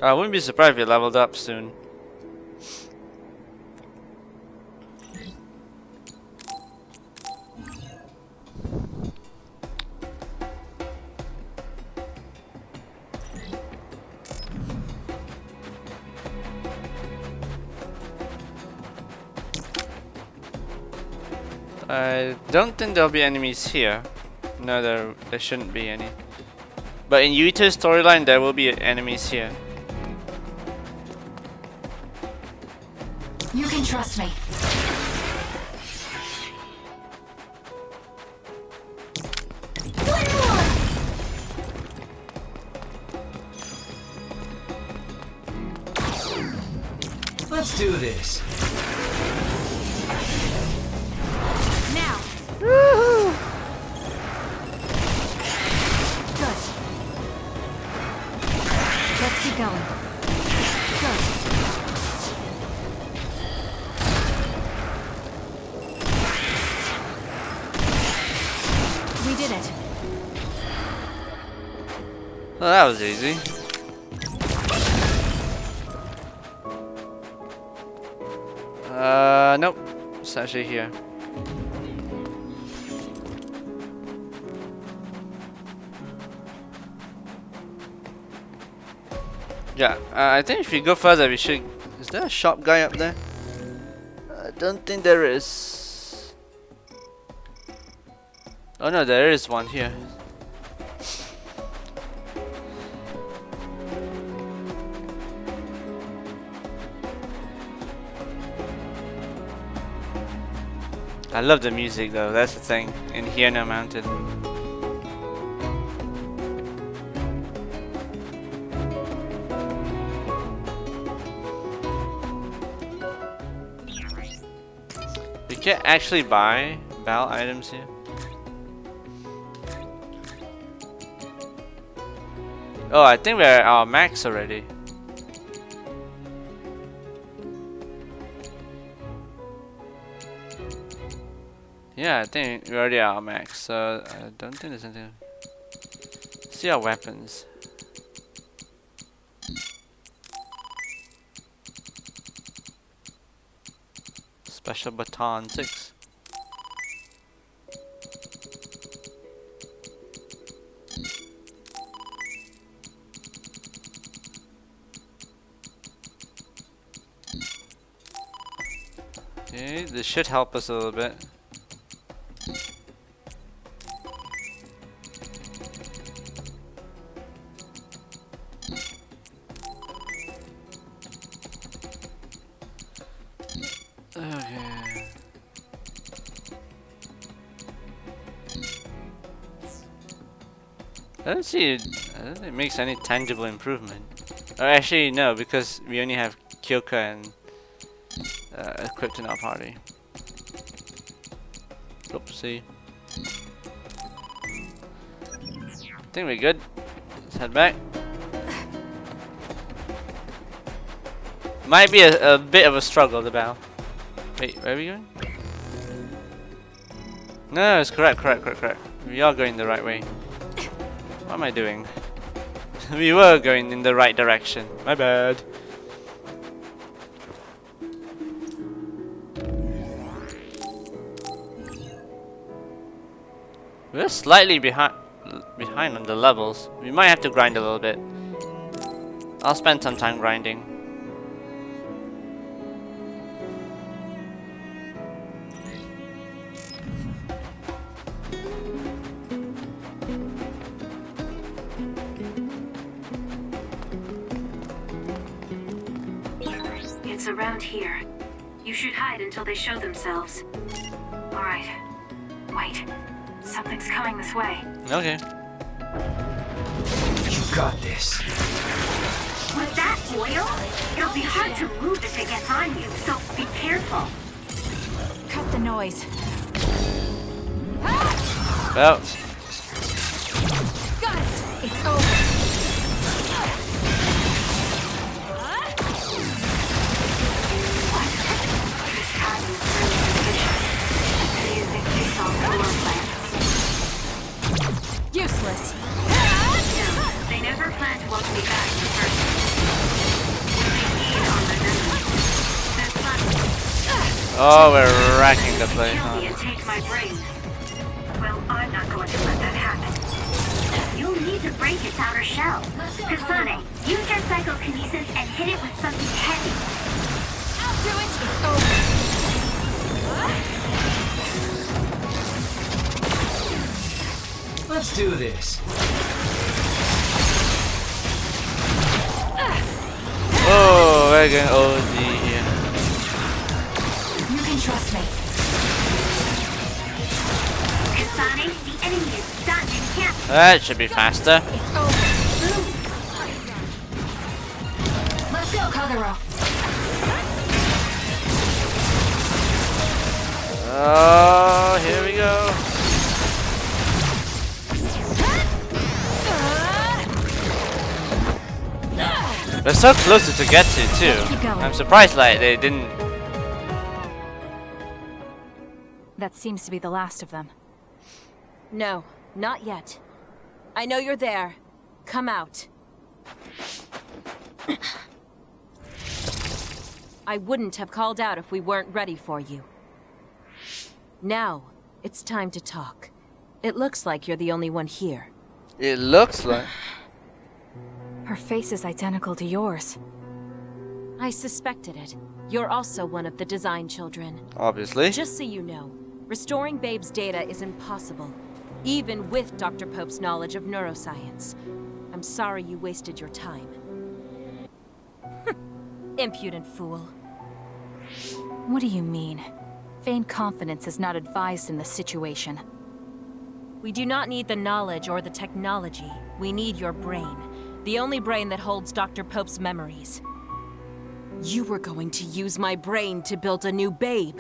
I wouldn't be surprised if you leveled up soon. I don't think there'll be enemies here. No, there shouldn't be any. But in Yuita's storyline, there will be enemies here. You can trust me. Let's do this. Now. Good. Let's keep going. Good. We did it. Well, that was easy. Nope. It's actually here. Yeah, I think if we go further, we should... Is there a shop guy up there? I don't think there is. Oh no, there is one here. I love the music though, that's the thing, in Hyena Mountain. We can't actually buy battle items here. Oh, I think we're at our max already. Yeah, I think we're already at our max, so I don't think there's anything. See our weapons. Special baton 6. Okay, this should help us a little bit. Okay. I don't see it makes any tangible improvement. Or actually, no, because we only have Kyoka and equipped in our party. Oopsie. I think we're good. Let's head back. Might be a bit of a struggle, the battle. Wait, where are we going? No, it's correct. We are going the right way. What am I doing? We were going in the right direction. My bad. We're slightly behind on the levels. We might have to grind a little bit. I'll spend some time grinding. It's around here. You should hide until they show themselves. Alright. Wait. Something's coming this way. Okay. You got this. With that oil, it'll be hard to move if it gets on you, so be careful. Cut the noise. Well. Got it! It's over. This timing is really suspicious. Do you think they saw floor plans? Useless. No, they never planned to welcome me back in person. They need armored enemies. Their plan. Oh, we're racking the place. Kill me and take my brain. Well, I'm not going to let that happen. You'll need to break its outer shell. Kasane, use your psychokinesis and hit it with something heavy. I'll do it. It's over. Let's do this. Oh, we're going OD here. You can trust me. Kasane, the enemy is done and can't. That should be faster. It's over. Let's go, Kagero. Oh, here we go. They're so close to get to too. I'm surprised like they didn't. That seems to be the last of them. No, not yet. I know you're there. Come out. I wouldn't have called out if we weren't ready for you. Now, it's time to talk. It looks like you're the only one here. It looks like. Her face is identical to yours. I suspected it. You're also one of the design children. Obviously. Just so you know, restoring Babe's data is impossible, even with Dr. Pope's knowledge of neuroscience. I'm sorry you wasted your time. Impudent fool. What do you mean? Feigned confidence is not advised in this situation. We do not need the knowledge or the technology. We need your brain. The only brain that holds Dr. Pope's memories. You were going to use my brain to build a new Babe.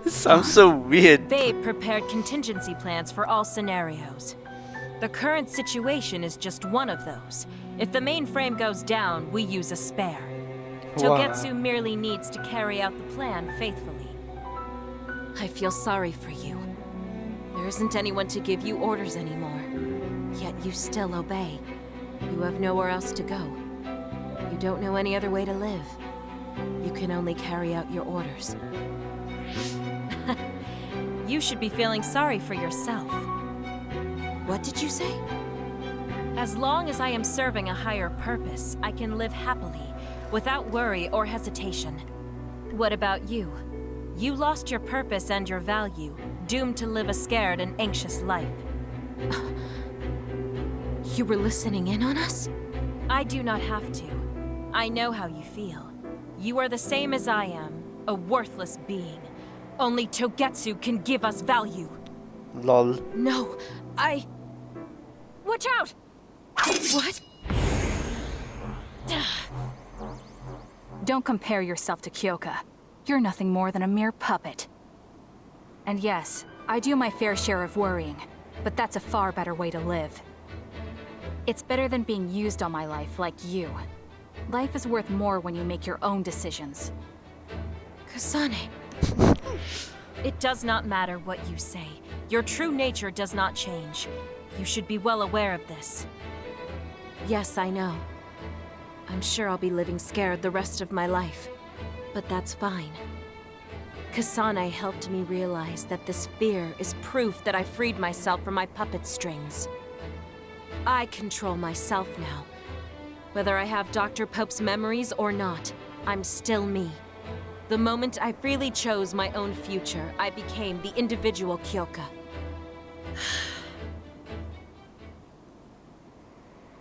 Sounds so weird. Babe prepared contingency plans for all scenarios. The current situation is just one of those. If the mainframe goes down, we use a spare. Wow. Togetsu merely needs to carry out the plan faithfully. I feel sorry for you. There isn't anyone to give you orders anymore. Yet you still obey. You have nowhere else to go. You don't know any other way to live. You can only carry out your orders. You should be feeling sorry for yourself. What did you say? As long as I am serving a higher purpose, I can live happily, without worry or hesitation. What about you? You lost your purpose and your value, doomed to live a scared and anxious life. You were listening in on us? I do not have to. I know how you feel. You are the same as I am, a worthless being. Only Togetsu can give us value. Lol. No, Watch out! What? Don't compare yourself to Kyoka. You're nothing more than a mere puppet. And yes, I do my fair share of worrying, but that's a far better way to live. It's better than being used on my life like you. Life is worth more when you make your own decisions. Kasane. It does not matter what you say. Your true nature does not change. You should be well aware of this. Yes, I know. I'm sure I'll be living scared the rest of my life. But that's fine. Kasane helped me realize that this fear is proof that I freed myself from my puppet strings. I control myself now. Whether I have Dr. Pope's memories or not, I'm still me. The moment I freely chose my own future, I became the individual Kyoka.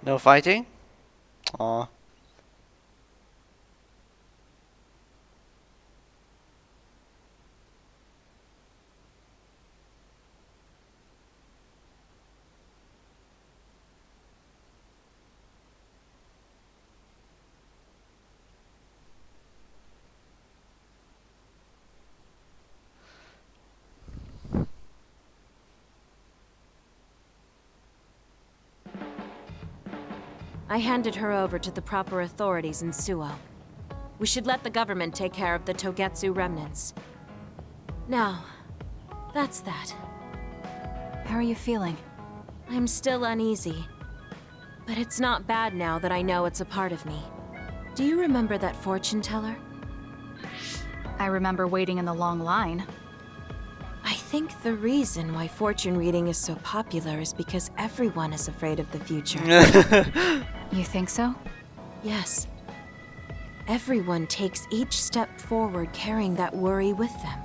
No fighting? Aw. I handed her over to the proper authorities in Suo. We should let the government take care of the Togetsu remnants. Now, that's that. How are you feeling? I'm still uneasy. But it's not bad now that I know it's a part of me. Do you remember that fortune teller? I remember waiting in the long line. I think the reason why fortune reading is so popular is because everyone is afraid of the future. You think so? Yes. Everyone takes each step forward carrying that worry with them.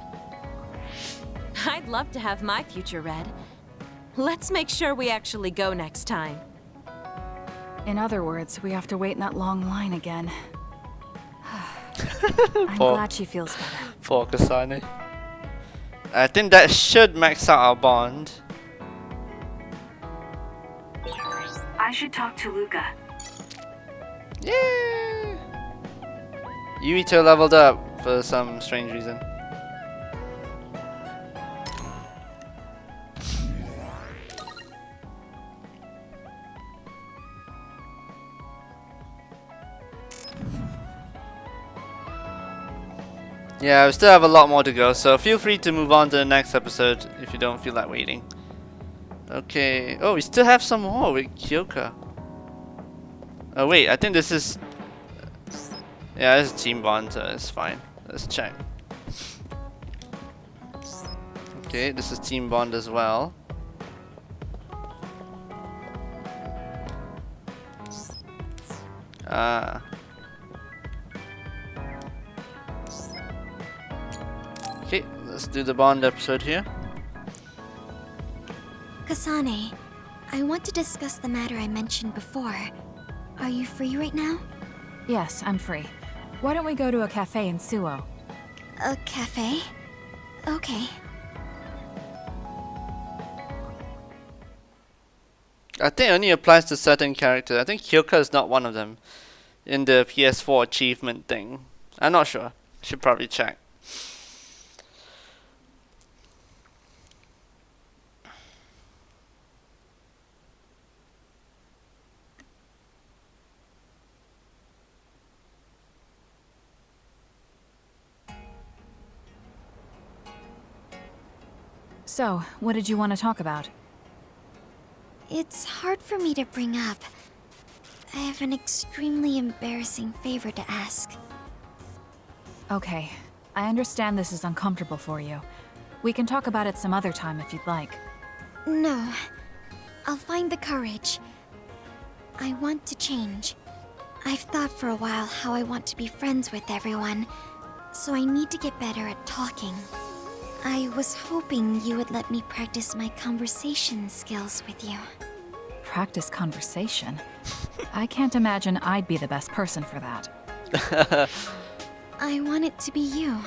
I'd love to have my future read. Let's make sure we actually go next time. In other words, we have to wait in that long line again. I'm glad she feels better. Poor Kasane. I think that should max out our bond. I should talk to Luca. Yeah. Yuito leveled up for some strange reason. Yeah, we still have a lot more to go, so feel free to move on to the next episode if you don't feel like waiting. Okay. Oh, we still have some more with Kyoka. Oh wait, I think this is... Yeah, this is Team Bond, so it's fine. Let's check. Okay, this is Team Bond as well. Ah. Okay, let's do the Bond episode here. Kasane, I want to discuss the matter I mentioned before. Are you free right now? Yes, I'm free. Why don't we go to a cafe in Suo? A cafe? Okay. I think it only applies to certain characters. I think Kyoka is not one of them in the PS4 achievement thing. I'm not sure. Should probably check. So, what did you want to talk about? It's hard for me to bring up. I have an extremely embarrassing favor to ask. Okay, I understand this is uncomfortable for you. We can talk about it some other time if you'd like. No. I'll find the courage. I want to change. I've thought for a while how I want to be friends with everyone, so I need to get better at talking. I was hoping you would let me practice my conversation skills with you. Practice conversation? I can't imagine I'd be the best person for that. I want it to be you.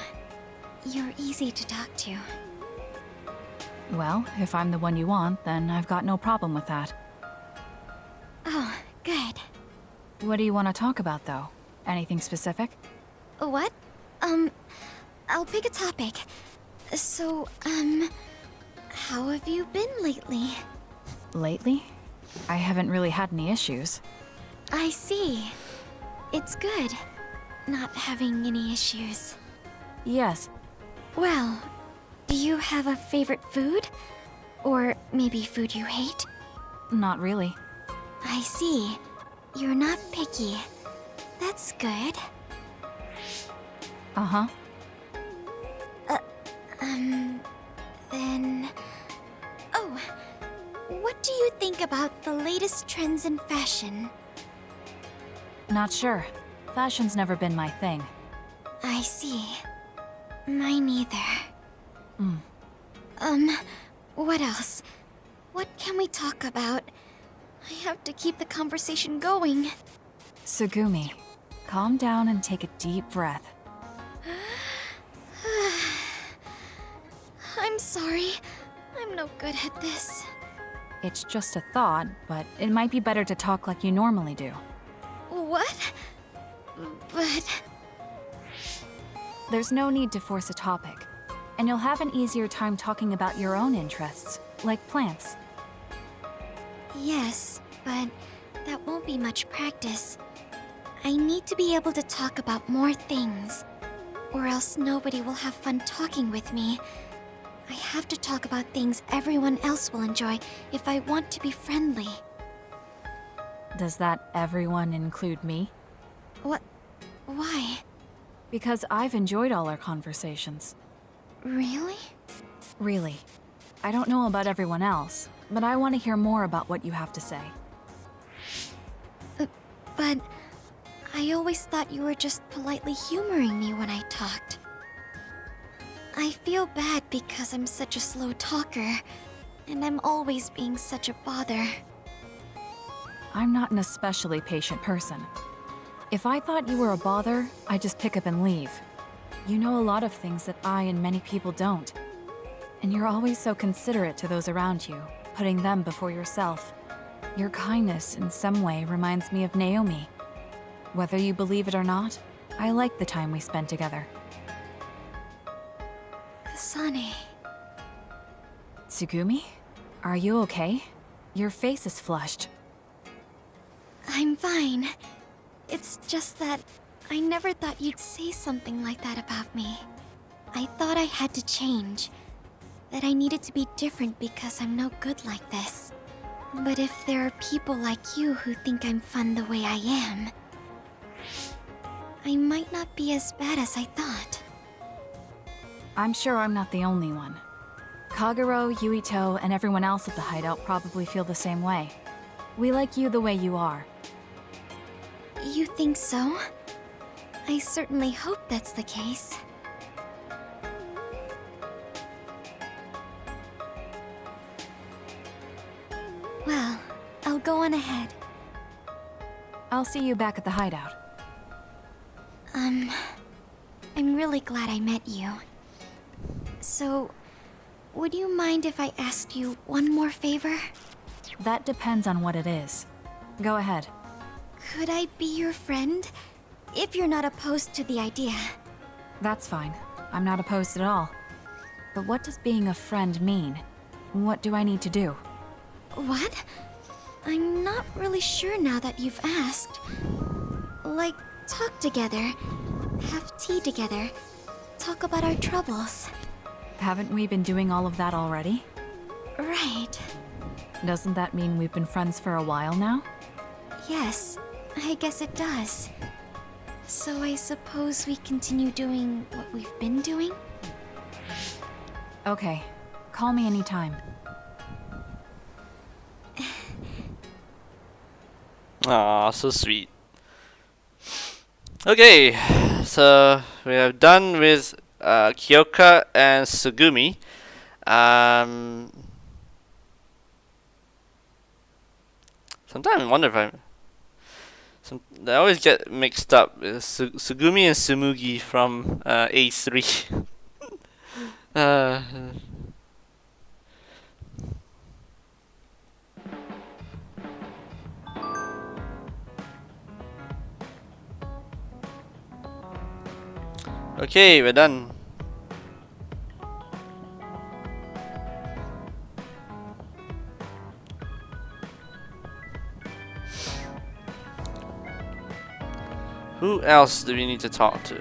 You're easy to talk to. Well, if I'm the one you want, then I've got no problem with that. Oh, good. What do you want to talk about, though? Anything specific? What? I'll pick a topic. So, how have you been lately? Lately? I haven't really had any issues. I see. It's good, not having any issues. Yes. Well, do you have a favorite food? Or maybe food you hate? Not really. I see. You're not picky. That's good. Uh-huh. Then... Oh, what do you think about the latest trends in fashion? Not sure. Fashion's never been my thing. I see. Mine either. What else? What can we talk about? I have to keep the conversation going. Tsugumi, calm down and take a deep breath. I'm sorry. I'm no good at this. It's just a thought, but it might be better to talk like you normally do. What? But... There's no need to force a topic, and you'll have an easier time talking about your own interests, like plants. Yes, but that won't be much practice. I need to be able to talk about more things, or else nobody will have fun talking with me. I have to talk about things everyone else will enjoy if I want to be friendly. Does that everyone include me? What? Why? Because I've enjoyed all our conversations. Really? Really. I don't know about everyone else, but I want to hear more about what you have to say. But I always thought you were just politely humoring me when I talked. I feel bad because I'm such a slow talker, and I'm always being such a bother. I'm not an especially patient person. If I thought you were a bother, I'd just pick up and leave. You know a lot of things that I and many people don't. And you're always so considerate to those around you, putting them before yourself. Your kindness, in some way, reminds me of Naomi. Whether you believe it or not, I like the time we spent together. Kasane. Tsugumi? Are you okay? Your face is flushed. I'm fine. It's just that I never thought you'd say something like that about me. I thought I had to change. That I needed to be different because I'm no good like this. But if there are people like you who think I'm fun the way I am, I might not be as bad as I thought. I'm sure I'm not the only one. Kagero, Yuito, and everyone else at the hideout probably feel the same way. We like you the way you are. You think so? I certainly hope that's the case. Well, I'll go on ahead. I'll see you back at the hideout. I'm really glad I met you. So, would you mind if I asked you one more favor? That depends on what it is. Go ahead. Could I be your friend? If you're not opposed to the idea. That's fine. I'm not opposed at all. But what does being a friend mean? What do I need to do? What? I'm not really sure now that you've asked. Like, talk together, have tea together, talk about our troubles. Haven't we been doing all of that already? Right. Doesn't that mean we've been friends for a while now? Yes, I guess it does. So I suppose we continue doing what we've been doing? Okay. Call me anytime. Aw, so sweet. Okay, so we have done with Kyoka and Sugumi. Sometimes I wonder if I always get mixed up with Sugumi and Sumugi from A3. uh, okay, we're done. Who else do we need to talk to?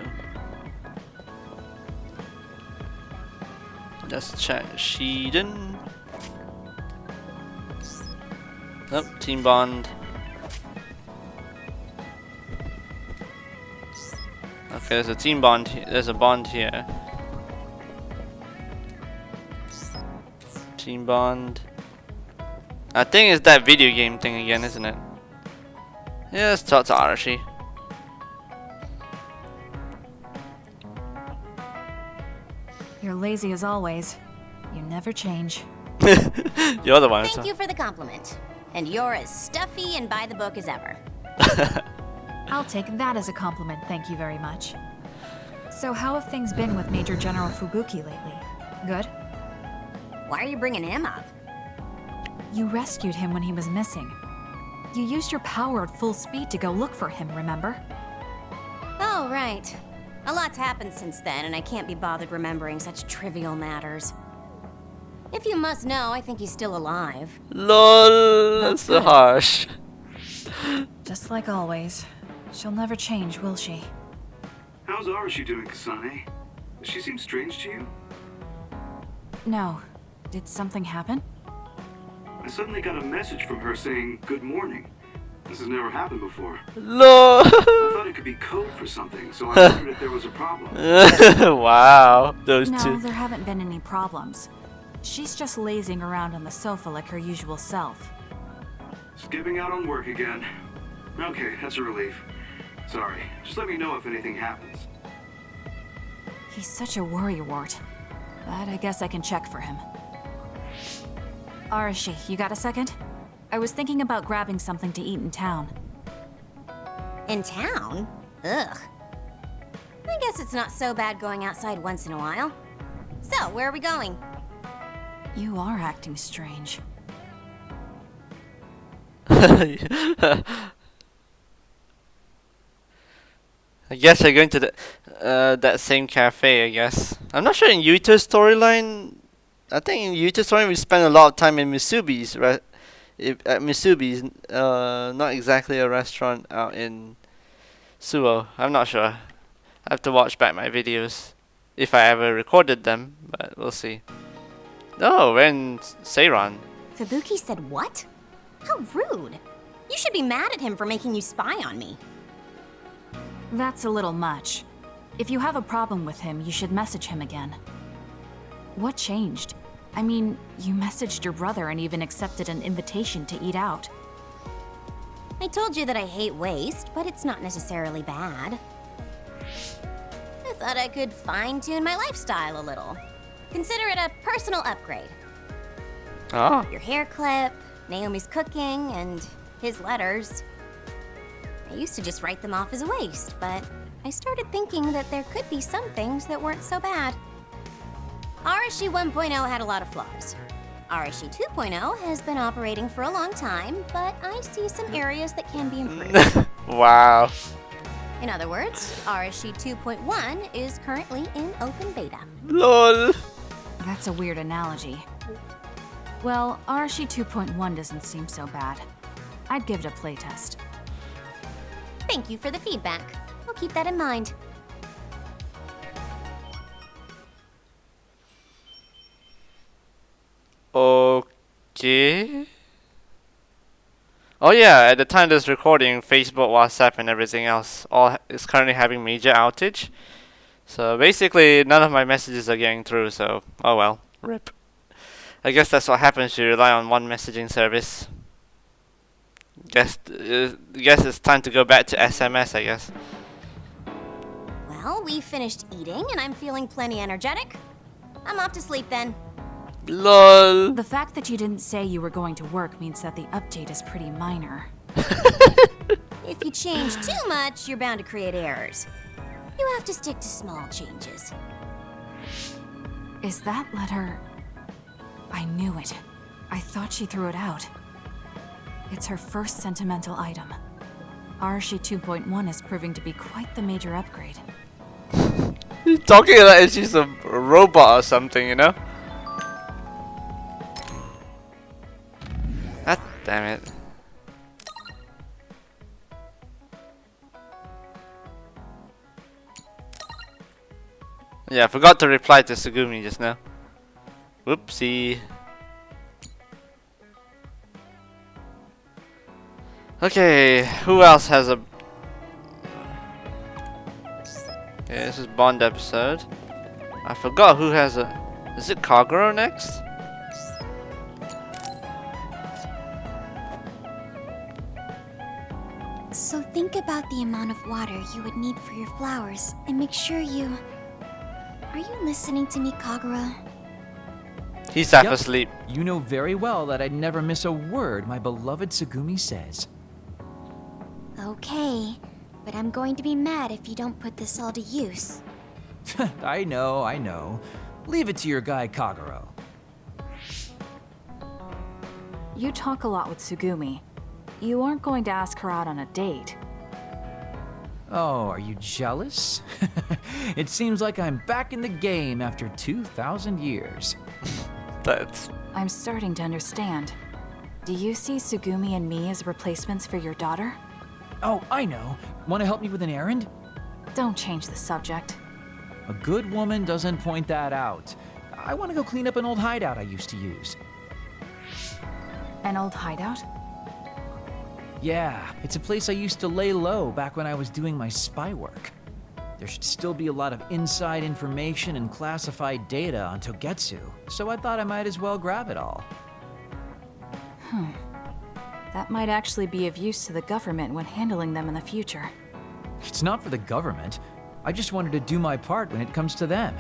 Let's check. Shiden. Nope, Team Bond. Okay, there's a team bond. There's a bond here. Team bond. I think it's that video game thing again, isn't it? Yeah, let's talk to Arashi. You're lazy as always. You never change. You're the one. Thank you for the compliment. And you're as stuffy and by the book as ever. I'll take that as a compliment, thank you very much. So how have things been with Major General Fubuki lately? Good? Why are you bringing him up? You rescued him when he was missing. You used your power at full speed to go look for him, remember? Oh, right. A lot's happened since then, and I can't be bothered remembering such trivial matters. If you must know, I think he's still alive. LOL, that's so harsh. Just like always. She'll never change, will she? How's Arashi doing, Kasane? Does she seem strange to you? No. Did something happen? I suddenly got a message from her saying, "Good morning." This has never happened before. LOL. I thought it could be code for something, so I wondered if there was a problem. Wow, those No, two. there haven't been any problems. She's just lazing around on the sofa like her usual self. Skipping out on work again. Okay, that's a relief. Sorry, just let me know if anything happens. He's such a worrywart. But I guess I can check for him. Arashi, you got a second? I was thinking about grabbing something to eat in town. In town? Ugh. I guess it's not so bad going outside once in a while. So, where are we going? You are acting strange. I guess they're going to that same cafe, I guess. I'm not sure in Yuto's storyline. I think in Yuto's storyline we spend a lot of time in Misubi's, right? At Misubi's, not exactly a restaurant out in Suo. I'm not sure. I have to watch back my videos if I ever recorded them, but we'll see. Oh, we're in Seiran. Fubuki said what? How rude. You should be mad at him for making you spy on me. That's a little much. If you have a problem with him, you should message him again. What changed? I mean, you messaged your brother and even accepted an invitation to eat out. I told you that I hate waste, but it's not necessarily bad. I thought I could fine-tune my lifestyle a little. Consider it a personal upgrade. Ah. Your hair clip, Naomi's cooking, and his letters. I used to just write them off as a waste, but I started thinking that there could be some things that weren't so bad. Arashi 1.0 had a lot of flaws. Arashi 2.0 has been operating for a long time, but I see some areas that can be improved. Wow. In other words, Arashi 2.1 is currently in open beta. LOL. That's a weird analogy. Well, Arashi 2.1 doesn't seem so bad. I'd give it a playtest. Thank you for the feedback. I'll keep that in mind. Okay. Oh yeah, at the time of this recording, Facebook, WhatsApp, and everything else all is currently having major outage. So basically, none of my messages are getting through. So oh well, rip. I guess that's what happens if you rely on one messaging service. Guess it's time to go back to SMS, I guess. Well, we finished eating, and I'm feeling plenty energetic. I'm off to sleep then. LOL. The fact that you didn't say you were going to work means that the update is pretty minor. If you change too much, you're bound to create errors. You have to stick to small changes. Is that letter... I knew it. I thought she threw it out. It's her first sentimental item. Arashi 2.1 is proving to be quite the major upgrade. You're talking like she's a robot or something, you know? God damn it. Yeah, I forgot to reply to Sugumi just now. Whoopsie. Okay, who else has a... Okay, this is Bond episode. I forgot who has a... Is it Kaguro next? So think about the amount of water you would need for your flowers, and make sure you... Are you listening to me, Kagura? He's half asleep. You know very well that I'd never miss a word my beloved Sugumi says. Okay, but I'm going to be mad if you don't put this all to use. I know. Leave it to your guy Kaguro. You talk a lot with Sugumi. You aren't going to ask her out on a date. Oh, are you jealous? It seems like I'm back in the game after 2,000 years. I'm starting to understand. Do you see Sugumi and me as replacements for your daughter? Oh, I know. Want to help me with an errand? Don't change the subject. A good woman doesn't point that out. I want to go clean up an old hideout I used to use. An old hideout? Yeah, it's a place I used to lay low back when I was doing my spy work. There should still be a lot of inside information and classified data on Togetsu, so I thought I might as well grab it all. That might actually be of use to the government when handling them in the future. It's not for the government. I just wanted to do my part when it comes to them.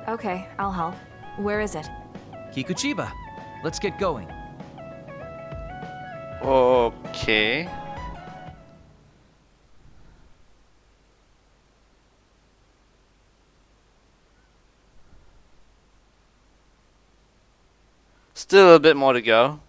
Okay, I'll help. Where is it? Kikuchiba. Let's get going. Okay. Still a bit more to go.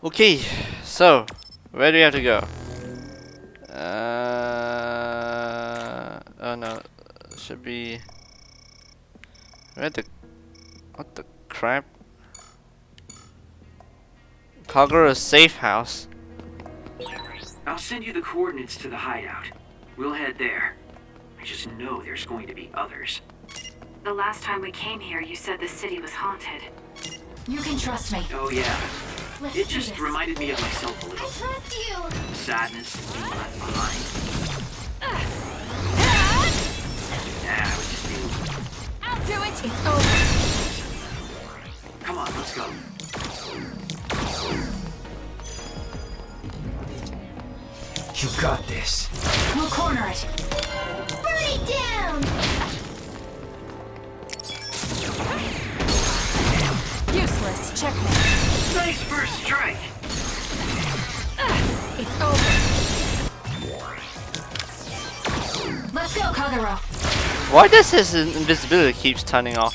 Okay, so where do we have to go? Oh no, should be where the what the crap? Kaguro's safe house. I'll send you the coordinates to the hideout. We'll head there. I just know there's going to be others. The last time we came here, you said the city was haunted. You can trust me. Oh yeah. Let's It do just this. reminded me of myself a little. I trust you! Sadness and being left behind. Yeah, I was just being... I'll do it! It's over! Come on, let's go. You got this. We'll corner it. Burn it down! Useless. Checkmate. Nice first strike. It's over. Let's go, Kaguro. Why does his invisibility keeps turning off?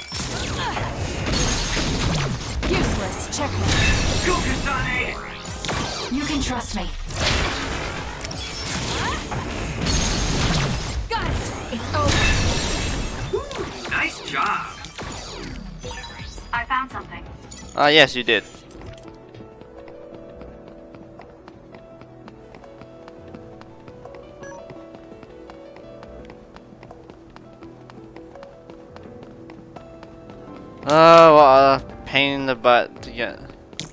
Useless. Checkmate. Go, Kasane! You can trust me. Got it. It's over. Nice job. I found something. Ah, yes, you did. Oh, what a pain in the butt to get.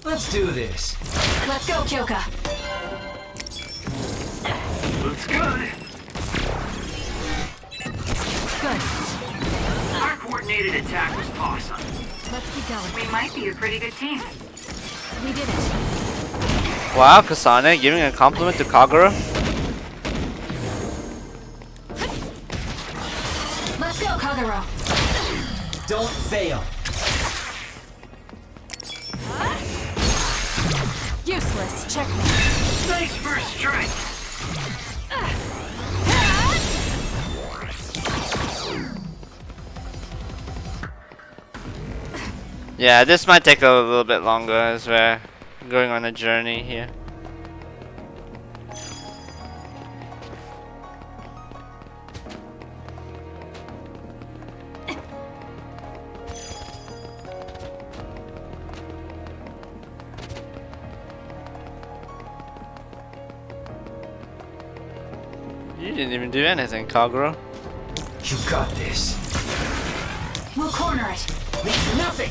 Let's do this. Let's go, Kyoka. Looks good. Good. Our coordinated attack was awesome. Let's keep going. We might be a pretty good team. We did it. Wow, Kasane giving a compliment to Kagura. Let's go, Kagura. Don't fail. Useless. Checkmate. Nice first strike. Yeah, this might take a little bit longer as we're going on a journey here. You didn't even do anything, Kagura. You got this. We'll corner it. Leave nothing.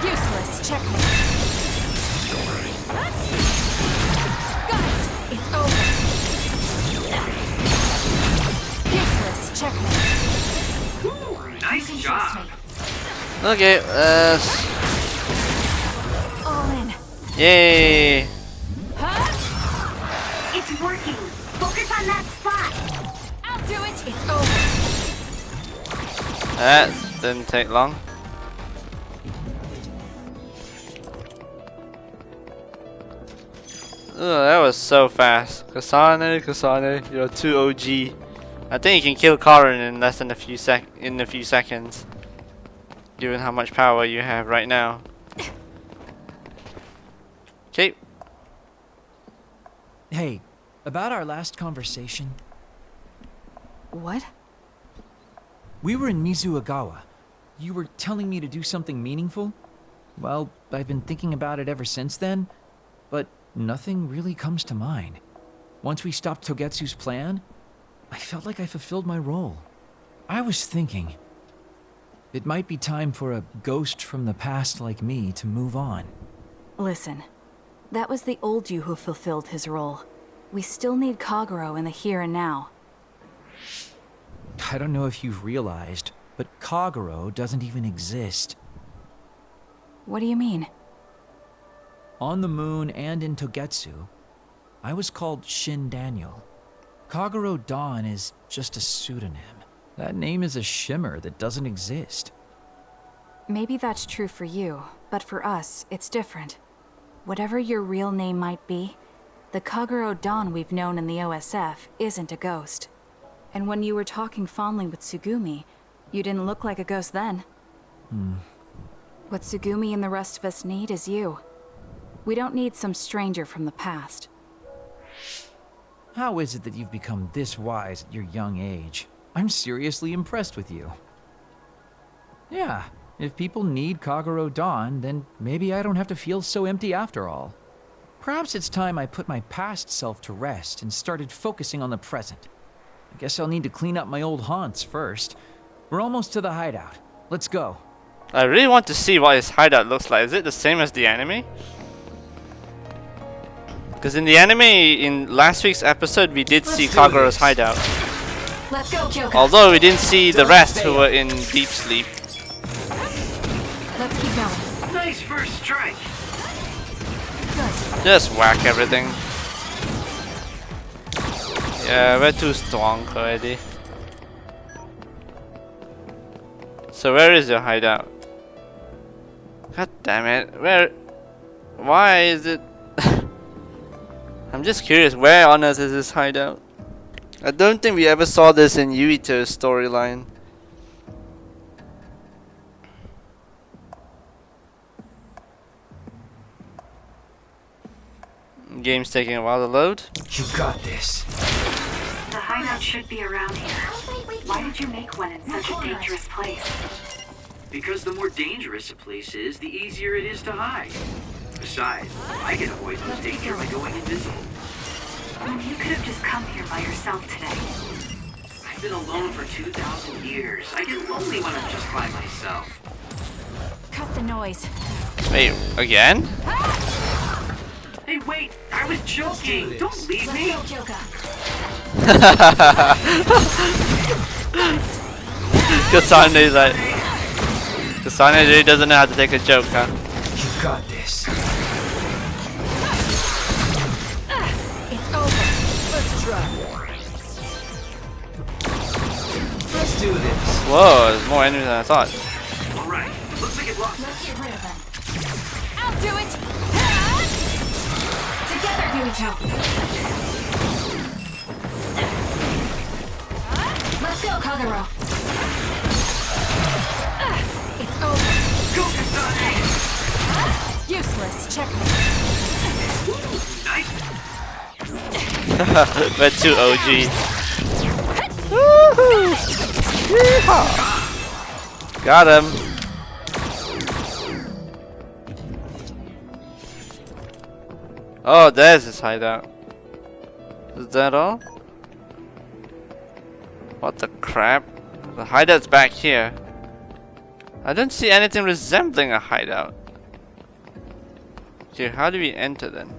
Useless. Checkmate. Got it. It's over. Useless. Checkmate. Nice job. Okay, All in. yay! It's working. Focus on that spot. I'll do it. It's over. That didn't take long. Oh, that was so fast. Kasane, you're too OG. I think you can kill Karin in less than a few seconds, given how much power you have right now. Okay. Hey, about our last conversation. What? We were in Mizuagawa. You were telling me to do something meaningful? Well, I've been thinking about it ever since then, but nothing really comes to mind. Once we stopped Togetsu's plan, I felt like I fulfilled my role. I was thinking, it might be time for a ghost from the past like me to move on. Listen, that was the old you who fulfilled his role. We still need Kaguro in the here and now. I don't know if you've realized, but Kaguro doesn't even exist. What do you mean? On the moon and in Togetsu, I was called Shin Daniel. Kaguro Dawn is just a pseudonym. That name is a shimmer that doesn't exist. Maybe that's true for you, but for us, it's different. Whatever your real name might be, the Kaguro Dawn we've known in the OSF isn't a ghost. And when you were talking fondly with Tsugumi, you didn't look like a ghost then. What Tsugumi and the rest of us need is you. We don't need some stranger from the past. How is it that you've become this wise at your young age? I'm seriously impressed with you. Yeah, if people need Kaguro Dawn, then maybe I don't have to feel so empty after all. Perhaps it's time I put my past self to rest and started focusing on the present. I guess I'll need to clean up my old haunts first. We're almost to the hideout. Let's go. I really want to see what his hideout looks like. Is it the same as the anime? Because in the anime, in last week's episode, we did see Kaguro's hideout. Let's go, Kyoka. Although we didn't see the rest who were in deep sleep. Let's keep going. Nice first strike. Good. Just whack everything. Yeah, we're too strong already. So where is your hideout? God damn it, where? Why is it? I'm just curious, where on earth is this hideout? I don't think we ever saw this in Yuito's storyline. Game's taking a while to load. You got this. The hideout should be around here. Why did you make one in such a dangerous place? Because the more dangerous a place is, the easier it is to hide. Besides, I can avoid those danger by going invisible. You could have just come here by yourself today. I I've been alone for 2,000 years. I get lonely when I'm just by myself. Cut the noise. Wait, again? Hey, wait! I was joking! Don't leave me! Kasane's like... Kasane really doesn't know how to take a joke, huh? You got this. It's over. Let's try. Let's do this. Whoa, there's more enemies than I thought. Alright, looks like it lost. Let's get rid of them. I'll do it. Together, Yuito. Let's go, Kagero. It's over. Go, Kasane! Useless. Check me. Nice! We're too OG. Woohoo! Yeehaw! Got him. Oh, there's his hideout. Is that all? What the crap? The hideout's back here. I don't see anything resembling a hideout. Okay, how do we enter then?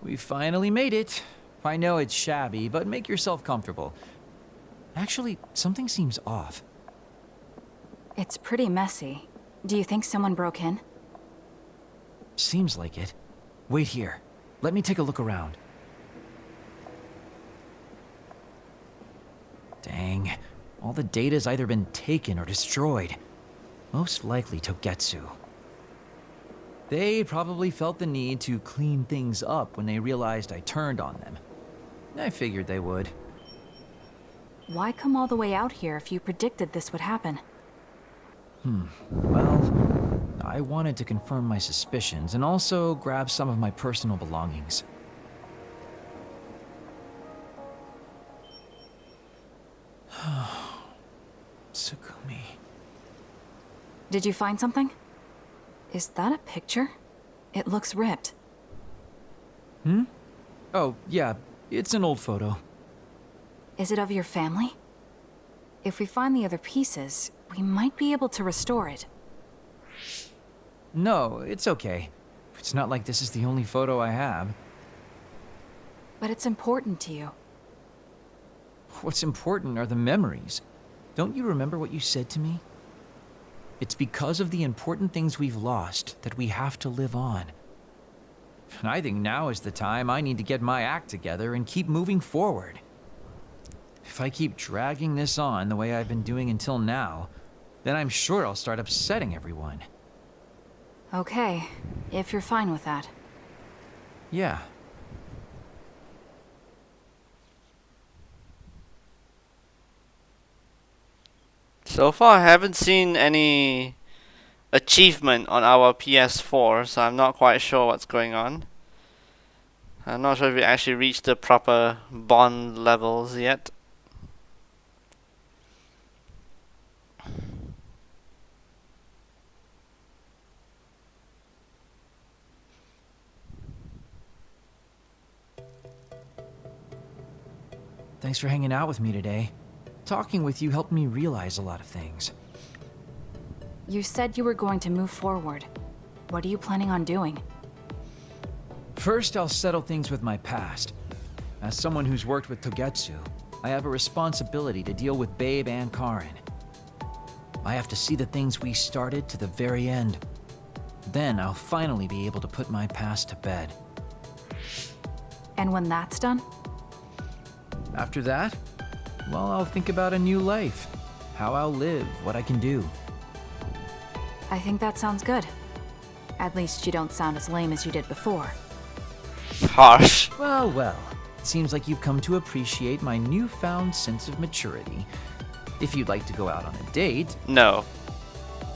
We finally made it. I know it's shabby, but make yourself comfortable. Actually, something seems off. It's pretty messy. Do you think someone broke in? Seems like it. Wait here. Let me take a look around. Dang. All the data's either been taken or destroyed. Most likely Togetsu. They probably felt the need to clean things up when they realized I turned on them. I figured they would. Why come all the way out here if you predicted this would happen? Well, I wanted to confirm my suspicions and also grab some of my personal belongings. Tsugumi. Did you find something? Is that a picture? It looks ripped. Oh, yeah, it's an old photo. Is it of your family? If we find the other pieces, we might be able to restore it. No, it's okay. It's not like this is the only photo I have. But it's important to you. What's important are the memories. Don't you remember what you said to me? It's because of the important things we've lost that we have to live on. And I think now is the time I need to get my act together and keep moving forward. If I keep dragging this on the way I've been doing until now, then I'm sure I'll start upsetting everyone. Okay, if you're fine with that. Yeah. So far, I haven't seen any achievement on our PS4, so I'm not quite sure what's going on. I'm not sure if we actually reached the proper bond levels yet. Thanks for hanging out with me today. Talking with you helped me realize a lot of things. You said you were going to move forward. What are you planning on doing? First, I'll settle things with my past. As someone who's worked with Togetsu, I have a responsibility to deal with Babe and Karin. I have to see the things we started to the very end. Then I'll finally be able to put my past to bed. And when that's done? After that, well, I'll think about a new life. How I'll live, what I can do. I think that sounds good. At least you don't sound as lame as you did before. Harsh. Well, well. It seems like you've come to appreciate my newfound sense of maturity. If you'd like to go out on a date... No.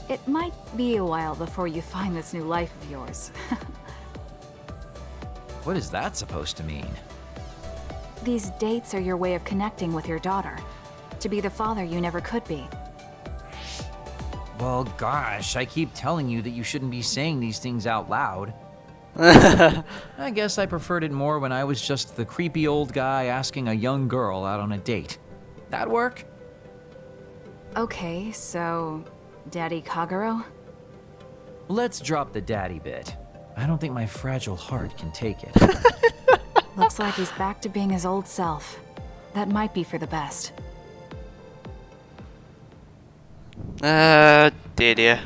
It might be a while before you find this new life of yours. What is that supposed to mean? These dates are your way of connecting with your daughter. To be the father you never could be. Well, gosh, I keep telling you that you shouldn't be saying these things out loud. I guess I preferred it more when I was just the creepy old guy asking a young girl out on a date. That work? Okay, so... Daddy Kagero? Let's drop the daddy bit. I don't think my fragile heart can take it. Looks like he's back to being his old self. That might be for the best. Dear.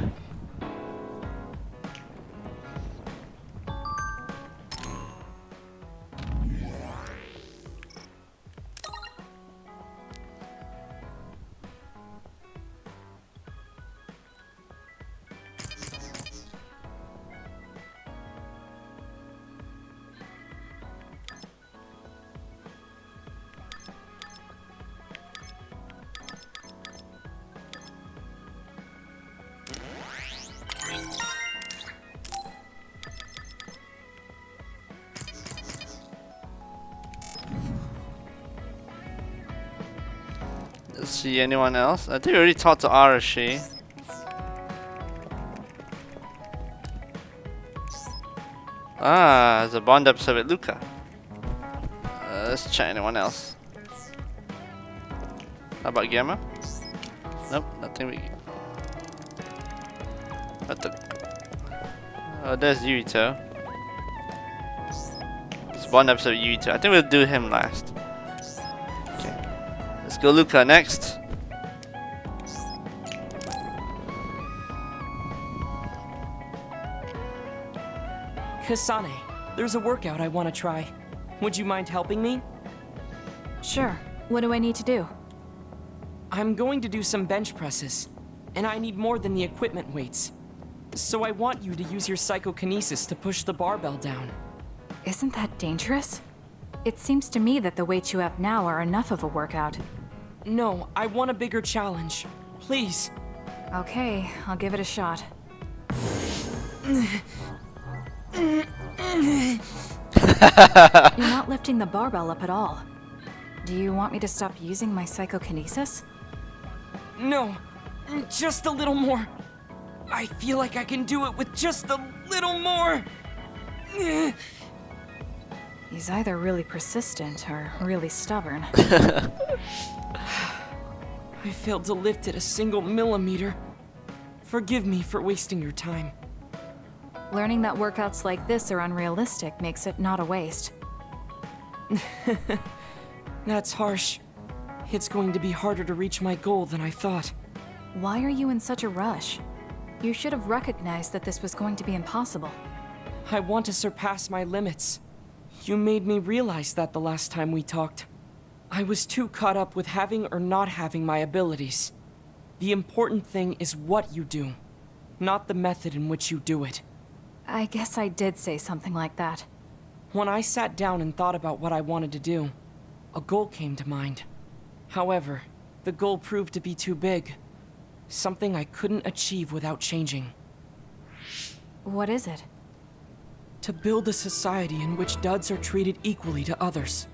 See anyone else? I think we already talked to Arashi. Ah, there's a Bond episode with Luca. Let's check anyone else. How about Gamma? Nope, nothing we... What the... Oh, there's Yuito. It's Bond episode with Yuito. I think we'll do him last. Let's go Luca next. Kasane, there's a workout I want to try. Would you mind helping me? Sure. What do I need to do? I'm going to do some bench presses, and I need more than the equipment weights. So I want you to use your psychokinesis to push the barbell down. Isn't that dangerous? It seems to me that the weights you have now are enough of a workout. No, I want a bigger challenge. Please. Okay, I'll give it a shot. You're not lifting the barbell up at all. Do you want me to stop using my psychokinesis? No, just a little more. I feel like I can do it with just a little more. He's either really persistent or really stubborn. I failed to lift it a single millimeter. Forgive me for wasting your time. Learning that workouts like this are unrealistic makes it not a waste. That's harsh. It's going to be harder to reach my goal than I thought. Why are you in such a rush? You should have recognized that this was going to be impossible. I want to surpass my limits. You made me realize that the last time we talked. I was too caught up with having or not having my abilities. The important thing is what you do, not the method in which you do it. I guess I did say something like that. When I sat down and thought about what I wanted to do, a goal came to mind. However, the goal proved to be too big. Something I couldn't achieve without changing. What is it? To build a society in which duds are treated equally to others.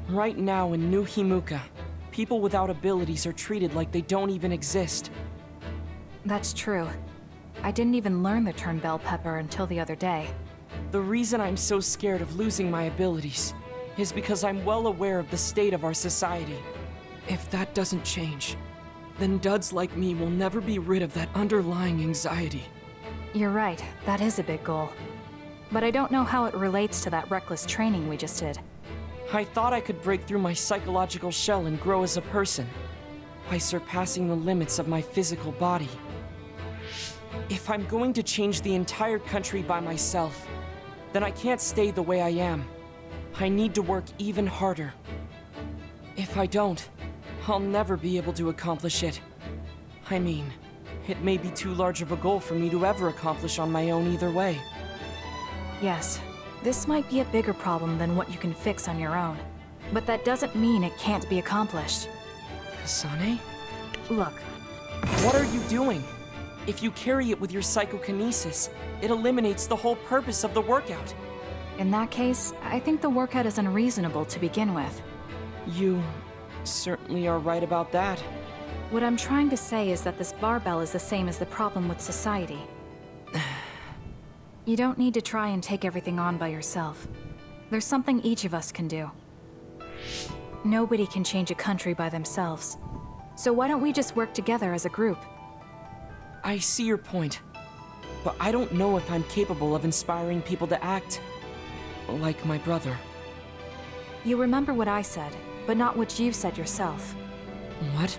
Right now in New Himuka, people without abilities are treated like they don't even exist. That's true. I didn't even learn the term bell pepper until the other day. The reason I'm so scared of losing my abilities is because I'm well aware of the state of our society. If that doesn't change, then duds like me will never be rid of that underlying anxiety. You're right, that is a big goal. But I don't know how it relates to that reckless training we just did. I thought I could break through my psychological shell and grow as a person, by surpassing the limits of my physical body. If I'm going to change the entire country by myself, then I can't stay the way I am. I need to work even harder. If I don't, I'll never be able to accomplish it. I mean, it may be too large of a goal for me to ever accomplish on my own either way. Yes, this might be a bigger problem than what you can fix on your own. But that doesn't mean it can't be accomplished. Kasane? Look. What are you doing? If you carry it with your psychokinesis, it eliminates the whole purpose of the workout. In that case, I think the workout is unreasonable to begin with. You certainly are right about that. What I'm trying to say is that this barbell is the same as the problem with society. You don't need to try and take everything on by yourself. There's something each of us can do. Nobody can change a country by themselves. So why don't we just work together as a group? I see your point. But I don't know if I'm capable of inspiring people to act like my brother. You remember what I said, but not what you said yourself. What?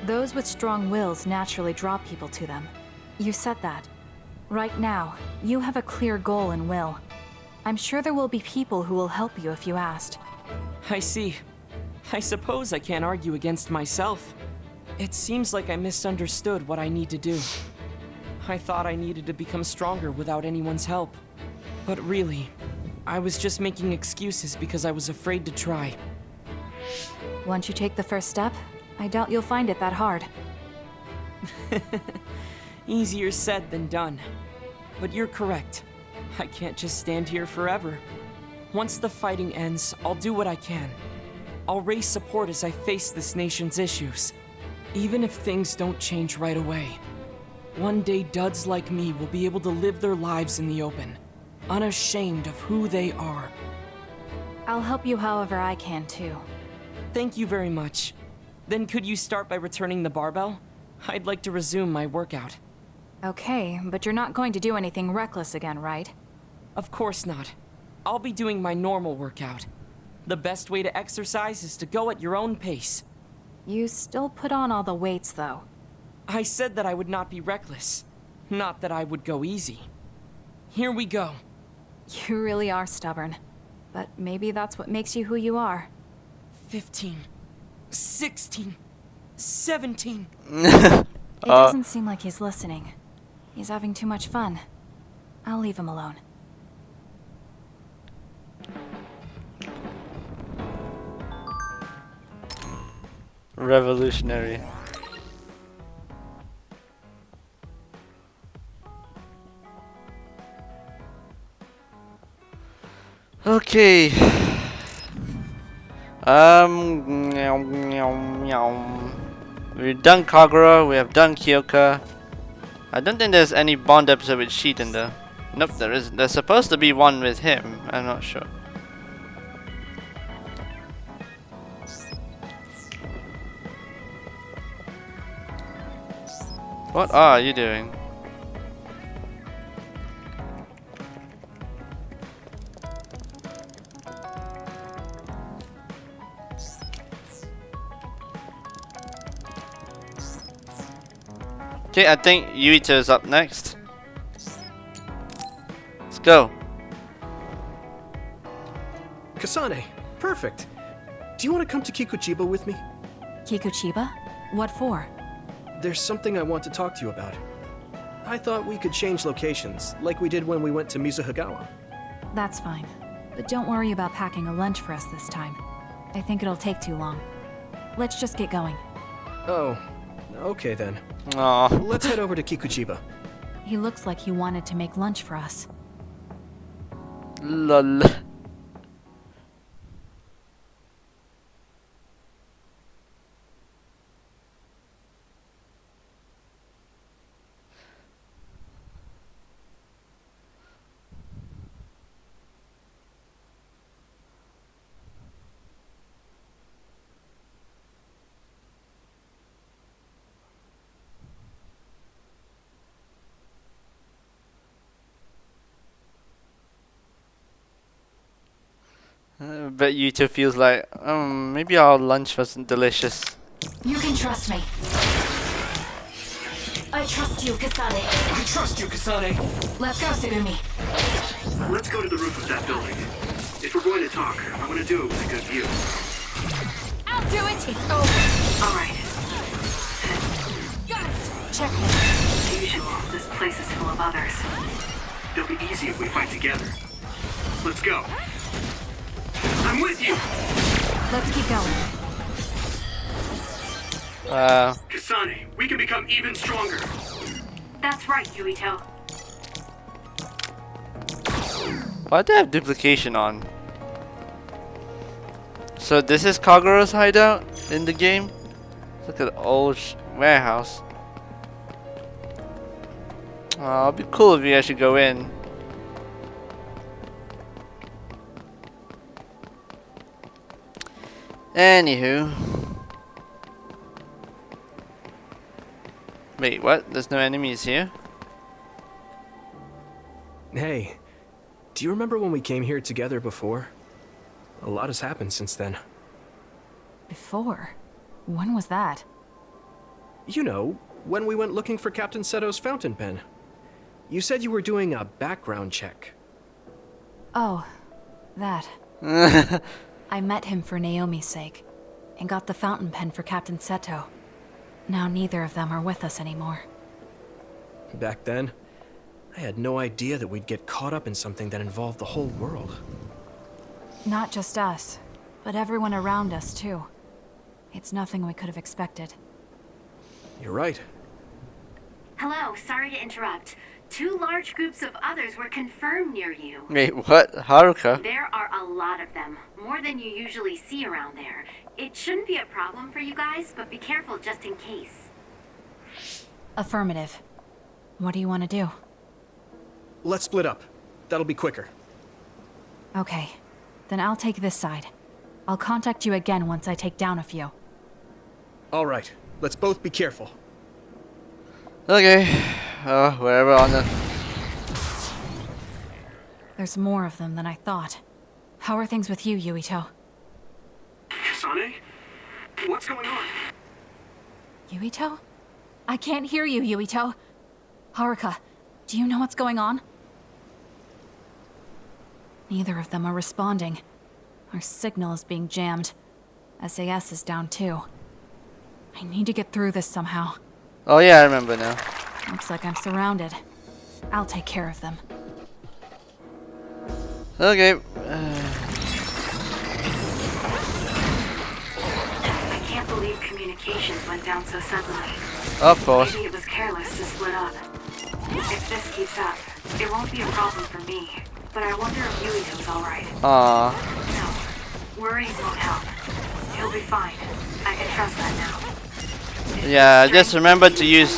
Those with strong wills naturally draw people to them. You said that. Right now, you have a clear goal and will. I'm sure there will be people who will help you if you asked. I see. I suppose I can't argue against myself. It seems like I misunderstood what I need to do. I thought I needed to become stronger without anyone's help. But really, I was just making excuses because I was afraid to try. Once you take the first step, I doubt you'll find it that hard. Easier said than done. But you're correct. I can't just stand here forever. Once the fighting ends, I'll do what I can. I'll raise support as I face this nation's issues. Even if things don't change right away. One day duds like me will be able to live their lives in the open, unashamed of who they are. I'll help you however I can too. Thank you very much. Then could you start by returning the barbell? I'd like to resume my workout. Okay, but you're not going to do anything reckless again, right? Of course not. I'll be doing my normal workout. The best way to exercise is to go at your own pace. You still put on all the weights, though. I said that I would not be reckless, not that I would go easy. Here we go. You really are stubborn. But maybe that's what makes you who you are. 15, 16, 17. It doesn't seem like he's listening. He's having too much fun. I'll leave him alone. Revolutionary. Okay. We've done Kagura, we have done Kyoka. I don't think there's any Bond episode with Shiden though. Nope, there isn't. There's supposed to be one with him, I'm not sure. What are you doing? Okay, I think Yuito is up next. Let's go. Kasane, perfect. Do you want to come to Kikuchiba with me? Kikuchiba? What for? There's something I want to talk to you about. I thought we could change locations, like we did when we went to Mizuhagawa. That's fine. But don't worry about packing a lunch for us this time. I think it'll take too long. Let's just get going. Oh, okay then. Aww. Let's head over to Kikuchiba. He looks like he wanted to make lunch for us. Lol. Bet Yuto feels like, maybe our lunch wasn't delicious. You can trust me. I trust you, Kasane. I trust you, Kasane. Let's go, Sugumi. Let's go to the roof of that building. If we're going to talk, I want to do it with a good view. I'll do it! It's over! Alright. Got it! Checkmate. Usual, this place is full of others. It'll be easy if we fight together. Let's go. I'm with you! Let's keep going. Kasane, we can become even stronger. That's right, Yuito. Why do they have duplication on? So this is Kagura's hideout in the game? Look at the old warehouse. It'd be cool if we actually go in. Anywho. Wait, what? There's no enemies here? Hey, do you remember when we came here together before? A lot has happened since then. Before? When was that? You know, when we went looking for Captain Seto's fountain pen. You said you were doing a background check. Oh, that. I met him for Naomi's sake, and got the fountain pen for Captain Seto. Now neither of them are with us anymore. Back then, I had no idea that we'd get caught up in something that involved the whole world. Not just us, but everyone around us too. It's nothing we could have expected. You're right. Hello, sorry to interrupt. 2 large groups of others were confirmed near you. Wait, what? Haruka? There are a lot of them, more than you usually see around there. It shouldn't be a problem for you guys, but be careful just in case. Affirmative. What do you want to do? Let's split up. That'll be quicker. Okay, then I'll take this side. I'll contact you again once I take down a few. All right, let's both be careful. Okay. Wherever on the... There's more of them than I thought. How are things with you, Yuito? Kasane? What's going on? Yuito? I can't hear you, Yuito. Haruka, do you know what's going on? Neither of them are responding. Our signal is being jammed. SAS is down too. I need to get through this somehow. Oh yeah, I remember now. Looks like I'm surrounded. I'll take care of them. Okay. I can't believe communications went down so suddenly. Of course. Maybe it was careless to split up. If this keeps up, it won't be a problem for me. But I wonder if Yuito's alright. Aww. No, worrying won't help. He'll be fine. I can trust that now. Yeah, just remember to use...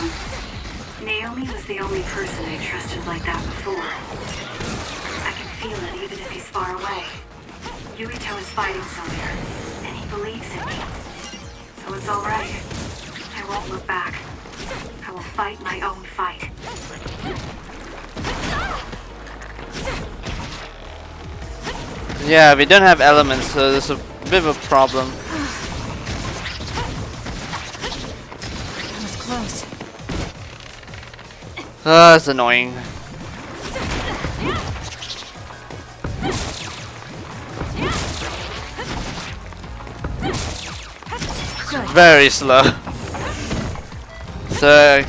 Naomi was the only person I trusted like that before. I can feel it even if he's far away. Yuito is fighting somewhere, and he believes in me. So it's alright. I won't look back. I will fight my own fight. Yeah, we don't have elements, so there's a bit of a problem. That was close. That's annoying. Very slow. So...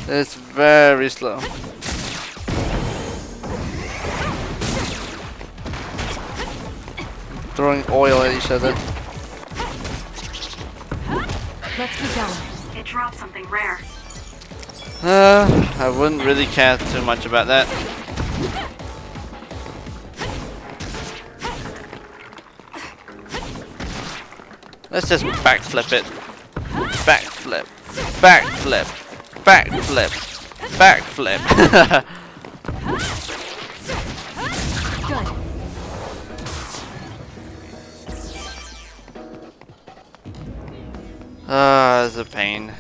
It's very slow. Throwing oil at each other. Let's keep going. It dropped something rare. I wouldn't really care too much about that. Let's just backflip it. Backflip. Backflip. Backflip. Backflip. Good. Ah, it's a pain.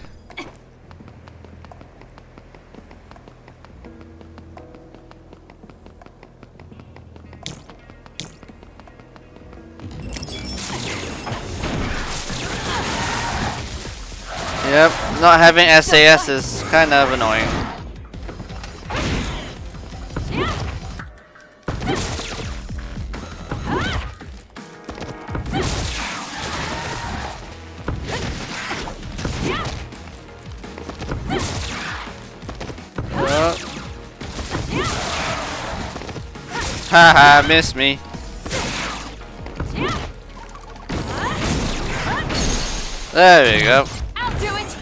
Yep, not having SAS is kind of annoying. Haha, missed me. There we go. I'll do it.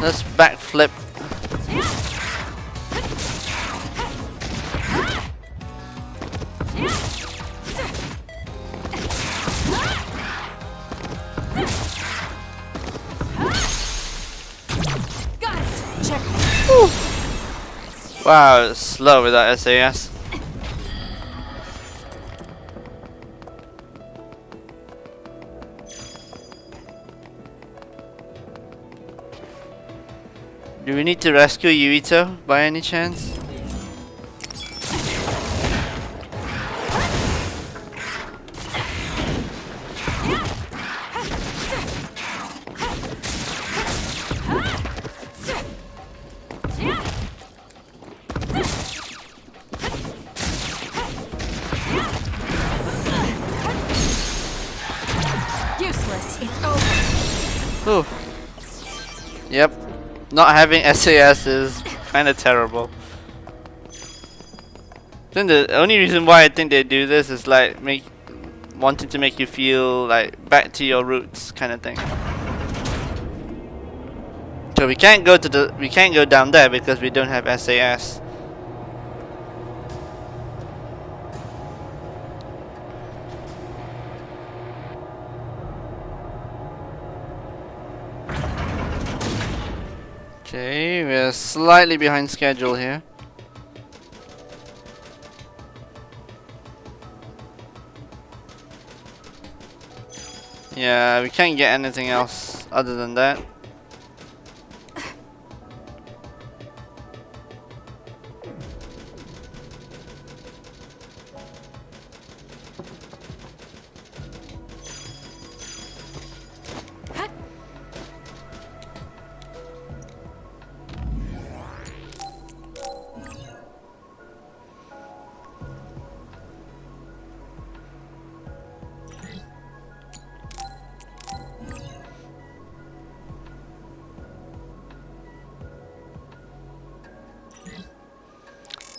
Let's backflip. Check. Wow, it's slow with that SAS. Do we need to rescue Yuito by any chance? Useless. It's over. Ooh. Yep. Not having SAS is kind of terrible. Then the only reason why I think they do this is like wanting to make you feel like back to your roots kind of thing. So we can't go down there because we don't have SAS. Okay, we're slightly behind schedule here. Yeah, we can't get anything else other than that.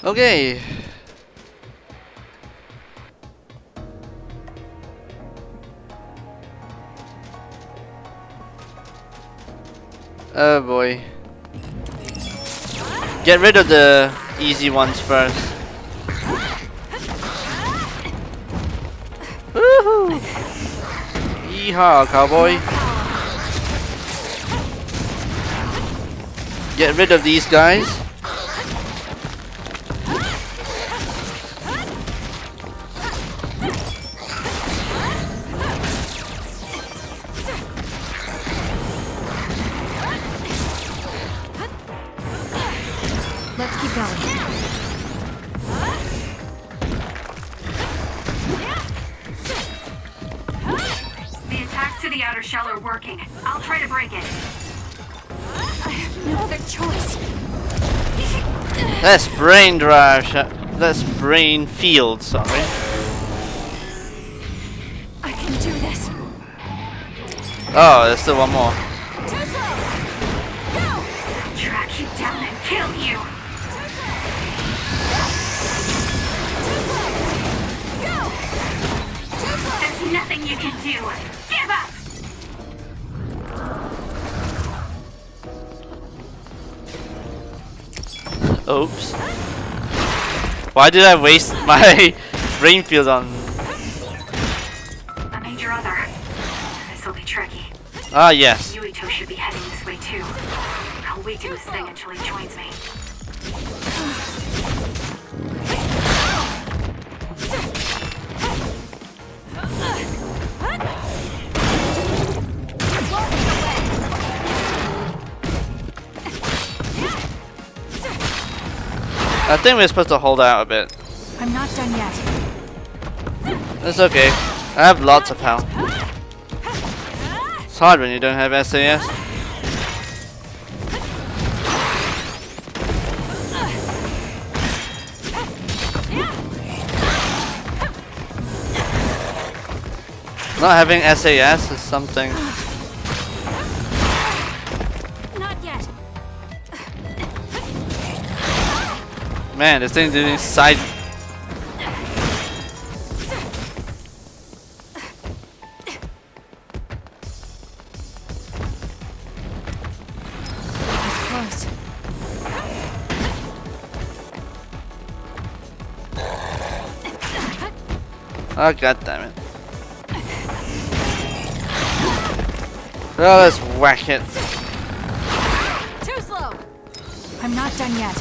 Okay. Oh boy. Get rid of the easy ones first. Woohoo! Yeehaw, cowboy. Get rid of these guys. Let's keep going. The attacks to the outer shell are working. I'll try to break it. I have no other choice. That's brain drive. That's brain field. Sorry. I can do this. Oh, there's still one more. Track you down and kill you. There's nothing you can do. Give up. Oops. Why did I waste my brain field on? A major other. This'll be tricky. Ah, yes. Yuito should be heading this way too. I'll weaken this thing until he joins me. I think we're supposed to hold out a bit. I'm not done yet. It's okay. I have lots of health. It's hard when you don't have SAS. Not having SAS is something. Not yet. Man, this thing doing side. It's close. Oh, god damn it. Oh, let's whack it. Too slow. I'm not done yet.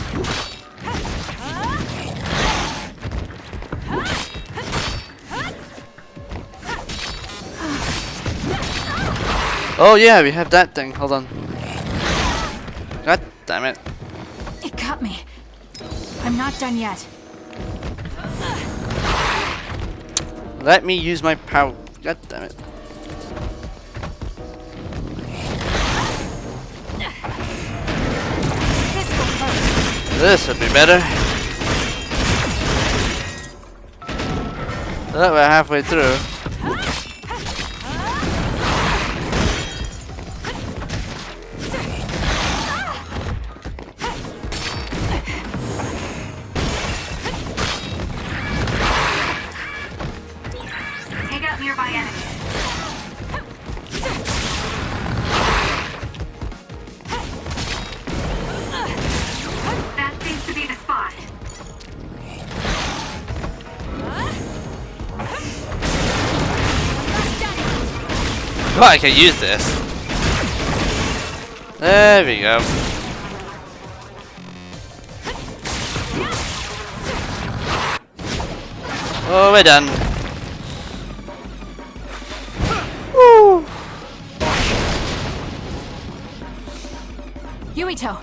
Oh yeah, we have that thing. Hold on. God damn it. It got me. I'm not done yet. Let me use my power. God damn it. This would be better. Oh, we're halfway through. Take out nearby enemies. That seems to be the spot. Oh, I can use this. There we go. Oh, we're done. Woo. Yuito!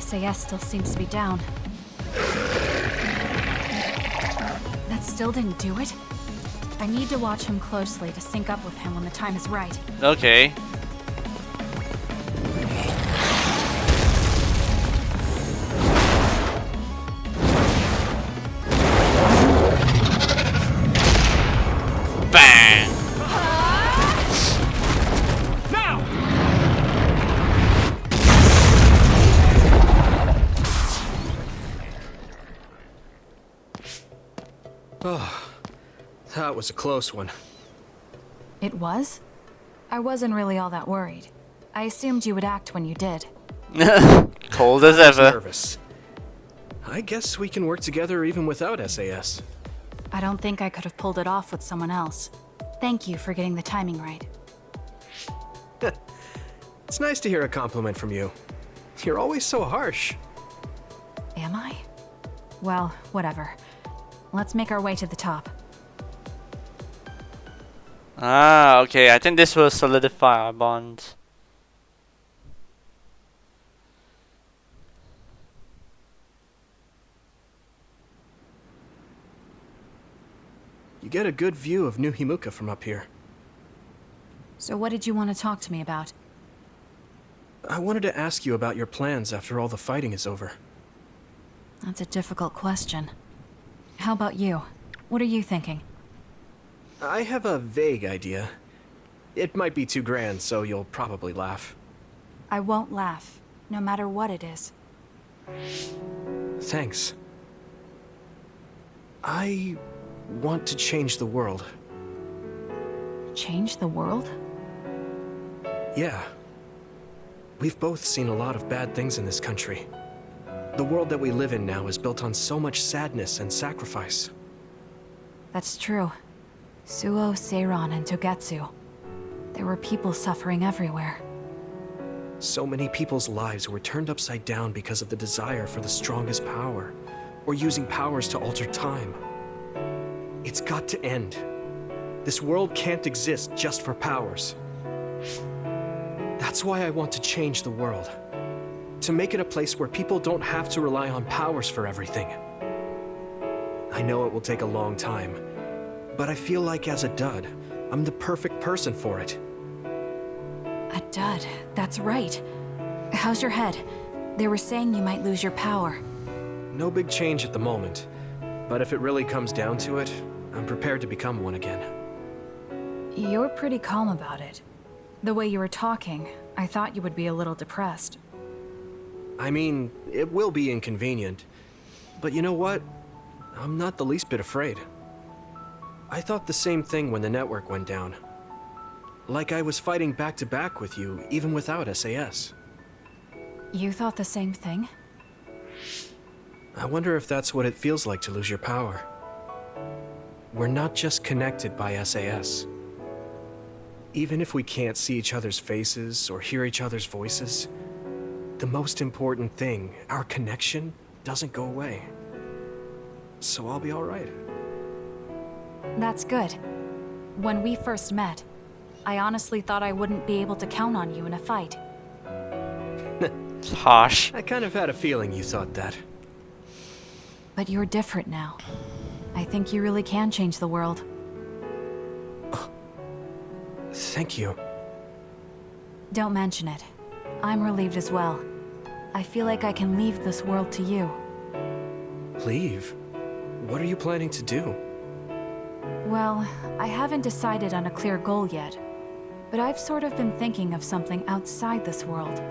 SAS still seems to be down. That still didn't do it? I need to watch him closely to sync up with him when the time is right. Okay. Bang! Now! Oh, that was a close one. It was? I wasn't really all that worried. I assumed you would act when you did. Cold as I was ever. nervous. I guess we can work together even without SAS. I don't think I could have pulled it off with someone else. Thank you for getting the timing right. It's nice to hear a compliment from you. You're always so harsh. Am I? Well, whatever. Let's make our way to the top. Ah, okay. I think this will solidify our bond. You get a good view of New Himuka from up here. So what did you want to talk to me about? I wanted to ask you about your plans after all the fighting is over. That's a difficult question. How about you? What are you thinking? I have a vague idea. It might be too grand, so you'll probably laugh. I won't laugh, no matter what it is. Thanks. I want to change the world. Change the world? Yeah. We've both seen a lot of bad things in this country. The world that we live in now is built on so much sadness and sacrifice. That's true. Suo, Seiran, and Togetsu. There were people suffering everywhere. So many people's lives were turned upside down because of the desire for the strongest power, or using powers to alter time. It's got to end. This world can't exist just for powers. That's why I want to change the world. To make it a place where people don't have to rely on powers for everything. I know it will take a long time, but I feel like as a dud, I'm the perfect person for it. A dud, that's right. How's your head? They were saying you might lose your power. No big change at the moment, but if it really comes down to it, I'm prepared to become one again. You're pretty calm about it. The way you were talking, I thought you would be a little depressed. I mean, it will be inconvenient, but you know what? I'm not the least bit afraid. I thought the same thing when the network went down. Like I was fighting back-to-back with you, even without SAS. You thought the same thing? I wonder if that's what it feels like to lose your power. We're not just connected by SAS. Even if we can't see each other's faces or hear each other's voices, the most important thing, our connection, doesn't go away. So I'll be alright. That's good. When we first met, I honestly thought I wouldn't be able to count on you in a fight. It's harsh. I kind of had a feeling you thought that. But you're different now. I think you really can change the world. Thank you. Don't mention it. I'm relieved as well. I feel like I can leave this world to you. Leave? What are you planning to do? Well, I haven't decided on a clear goal yet, but I've sort of been thinking of something outside this world.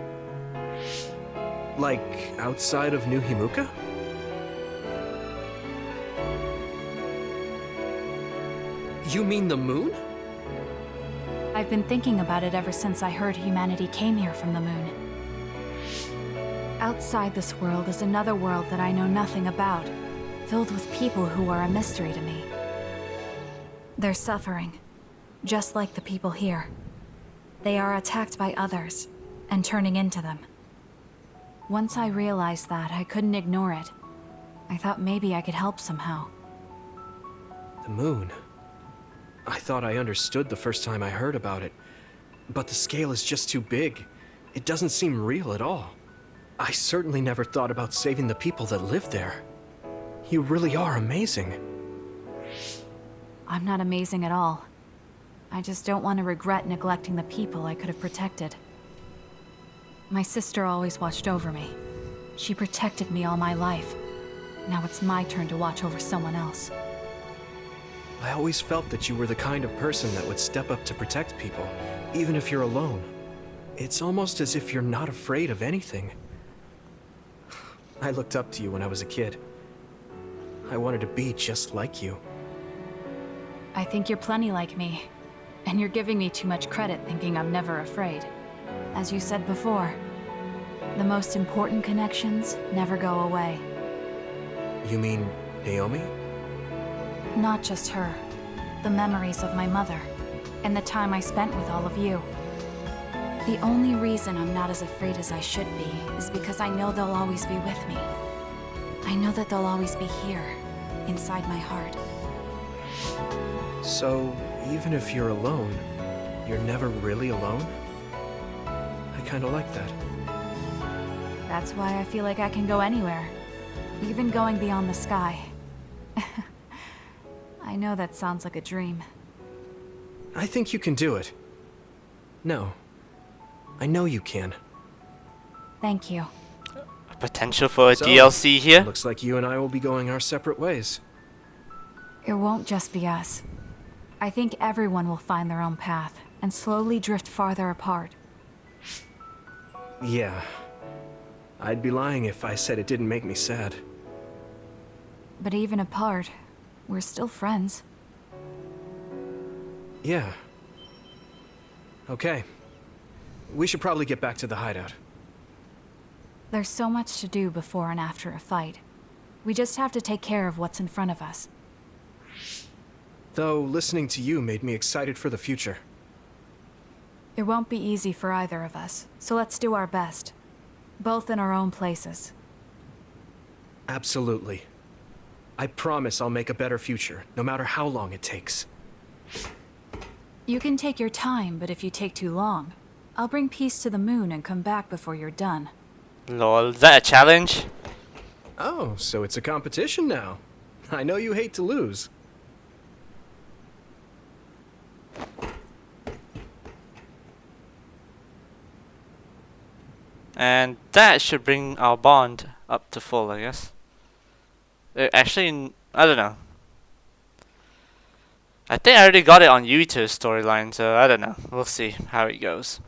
Like, outside of New Himuka? You mean the moon? I've been thinking about it ever since I heard humanity came here from the moon. Outside this world is another world that I know nothing about, filled with people who are a mystery to me. They're suffering, just like the people here. They are attacked by others, and turning into them. Once I realized that, I couldn't ignore it. I thought maybe I could help somehow. The moon? I thought I understood the first time I heard about it, but the scale is just too big. It doesn't seem real at all. I certainly never thought about saving the people that live there. You really are amazing. I'm not amazing at all. I just don't want to regret neglecting the people I could have protected. My sister always watched over me. She protected me all my life. Now it's my turn to watch over someone else. I always felt that you were the kind of person that would step up to protect people, even if you're alone. It's almost as if you're not afraid of anything. I looked up to you when I was a kid. I wanted to be just like you. I think you're plenty like me, and you're giving me too much credit thinking I'm never afraid. As you said before, the most important connections never go away. You mean Naomi? Not just her. The memories of my mother, and the time I spent with all of you. The only reason I'm not as afraid as I should be is because I know they'll always be with me. I know that they'll always be here, inside my heart. So, even if you're alone, you're never really alone? I kinda like that. That's why I feel like I can go anywhere, even going beyond the sky. I know that sounds like a dream. I think you can do it. No. I know you can. Thank you. Potential for a So, DLC here? Looks like you and I will be going our separate ways. It won't just be us. I think everyone will find their own path, and slowly drift farther apart. Yeah. I'd be lying if I said it didn't make me sad. But even apart, we're still friends. Yeah. Okay. We should probably get back to the hideout. There's so much to do before and after a fight. We just have to take care of what's in front of us. Though, listening to you made me excited for the future. It won't be easy for either of us, so let's do our best. Both in our own places. Absolutely. I promise I'll make a better future, no matter how long it takes. You can take your time, but if you take too long, I'll bring peace to the moon and come back before you're done. Lol, is that a challenge? Oh, so it's a competition now. I know you hate to lose. And that should bring our bond up to full, I guess. Actually, I don't know. I think I already got it on Yuito's storyline, so I don't know. We'll see how it goes.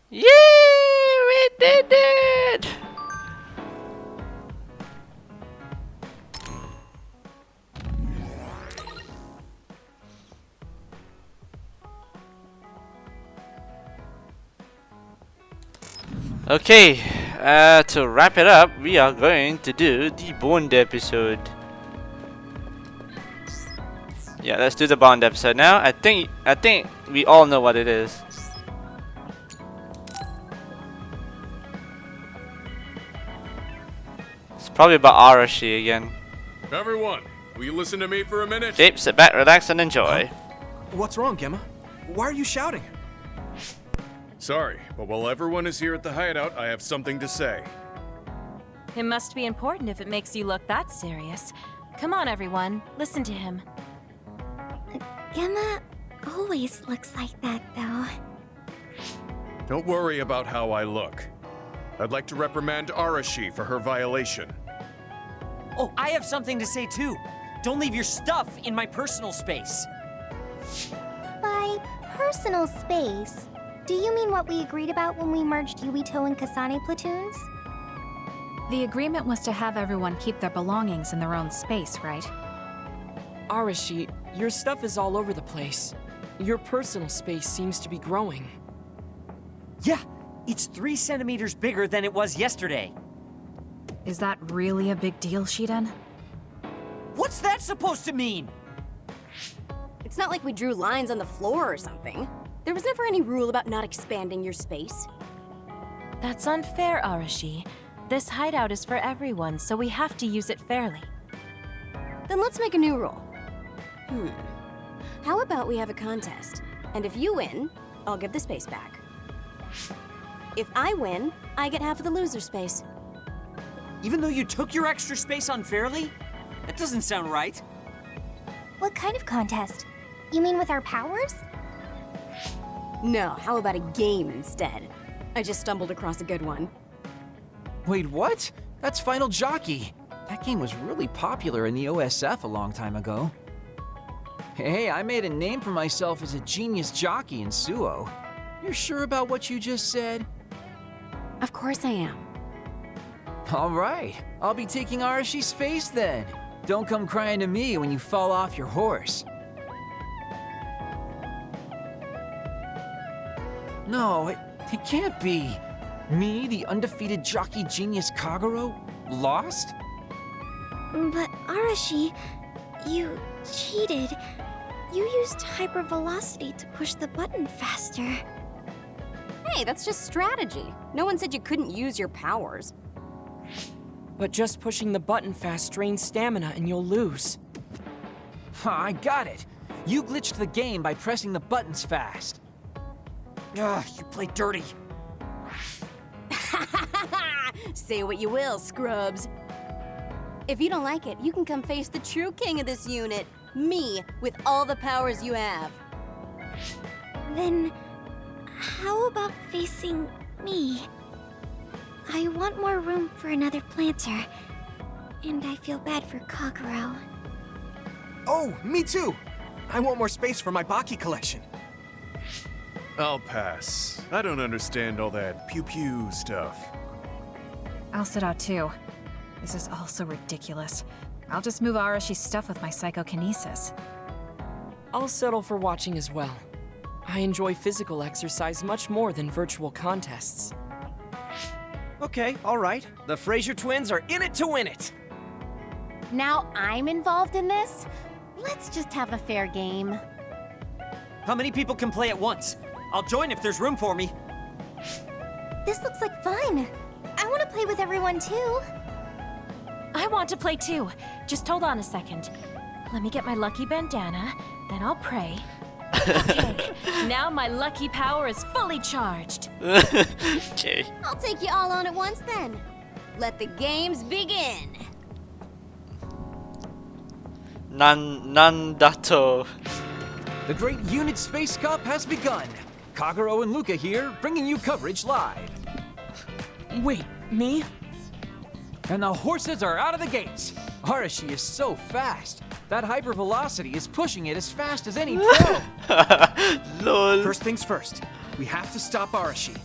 Yeah, we did it! Okay, to wrap it up, we are going to do the Bond episode. Yeah, let's do the Bond episode now. I think we all know what it is. It's probably about Arashi again. Everyone, will you listen to me for a minute? Jape, sit back, relax, and enjoy. What's wrong, Gemma? Why are you shouting? Sorry, but while everyone is here at the hideout, I have something to say. It must be important if it makes you look that serious. Come on, everyone. Listen to him. Gemma always looks like that, though. Don't worry about how I look. I'd like to reprimand Arashi for her violation. Oh, I have something to say too. Don't leave your stuff in my personal space. By personal space, do you mean what we agreed about when we merged Yuito and Kasane platoons? The agreement was to have everyone keep their belongings in their own space, right? Arashi, your stuff is all over the place. Your personal space seems to be growing. Yeah, it's 3 centimeters bigger than it was yesterday. Is that really a big deal, Shiden? What's that supposed to mean? It's not like we drew lines on the floor or something. There was never any rule about not expanding your space. That's unfair, Arashi. This hideout is for everyone, so we have to use it fairly. Then let's make a new rule. How about we have a contest, and if you win, I'll give the space back. If I win, I get half of the loser space. Even though you took your extra space unfairly? That doesn't sound right. What kind of contest? You mean with our powers? No, how about a game instead? I just stumbled across a good one. Wait, what? That's Final Jockey. That game was really popular in the OSF a long time ago. Hey, I made a name for myself as a genius jockey in Suo. You're sure about what you just said? Of course I am. All right, I'll be taking Arashi's space then. Don't come crying to me when you fall off your horse. No, it can't be. Me, the undefeated jockey genius Kagero, lost? But Arashi, you cheated. You used hypervelocity to push the button faster. Hey, that's just strategy. No one said you couldn't use your powers. But just pushing the button fast drains stamina and you'll lose. I got it. You glitched the game by pressing the buttons fast. Ugh, you play dirty. Say what you will, scrubs. If you don't like it, you can come face the true king of this unit. Me, with all the powers you have. Then, how about facing me? I want more room for another planter. And I feel bad for Kagero. Oh, me too! I want more space for my Baki collection. I'll pass. I don't understand all that pew-pew stuff. I'll sit out too. This is all so ridiculous. I'll just move Arashi's stuff with my psychokinesis. I'll settle for watching as well. I enjoy physical exercise much more than virtual contests. Okay, all right. The Fraser twins are in it to win it. Now I'm involved in this? Let's just have a fair game. How many people can play at once? I'll join if there's room for me. This looks like fun. I want to play with everyone too. I want to play too. Just hold on a second. Let me get my lucky bandana, then I'll pray. Okay, now my lucky power is fully charged. Okay. I'll take you all on at once then. Let the games begin. Nandato. The Great Unit Space Cup has begun. Kagero and Luca here, bringing you coverage live. Wait, me? And the horses are out of the gates. Arashi is so fast. That hypervelocity is pushing it as fast as any pro. Lol. First things first, we have to stop Arashi.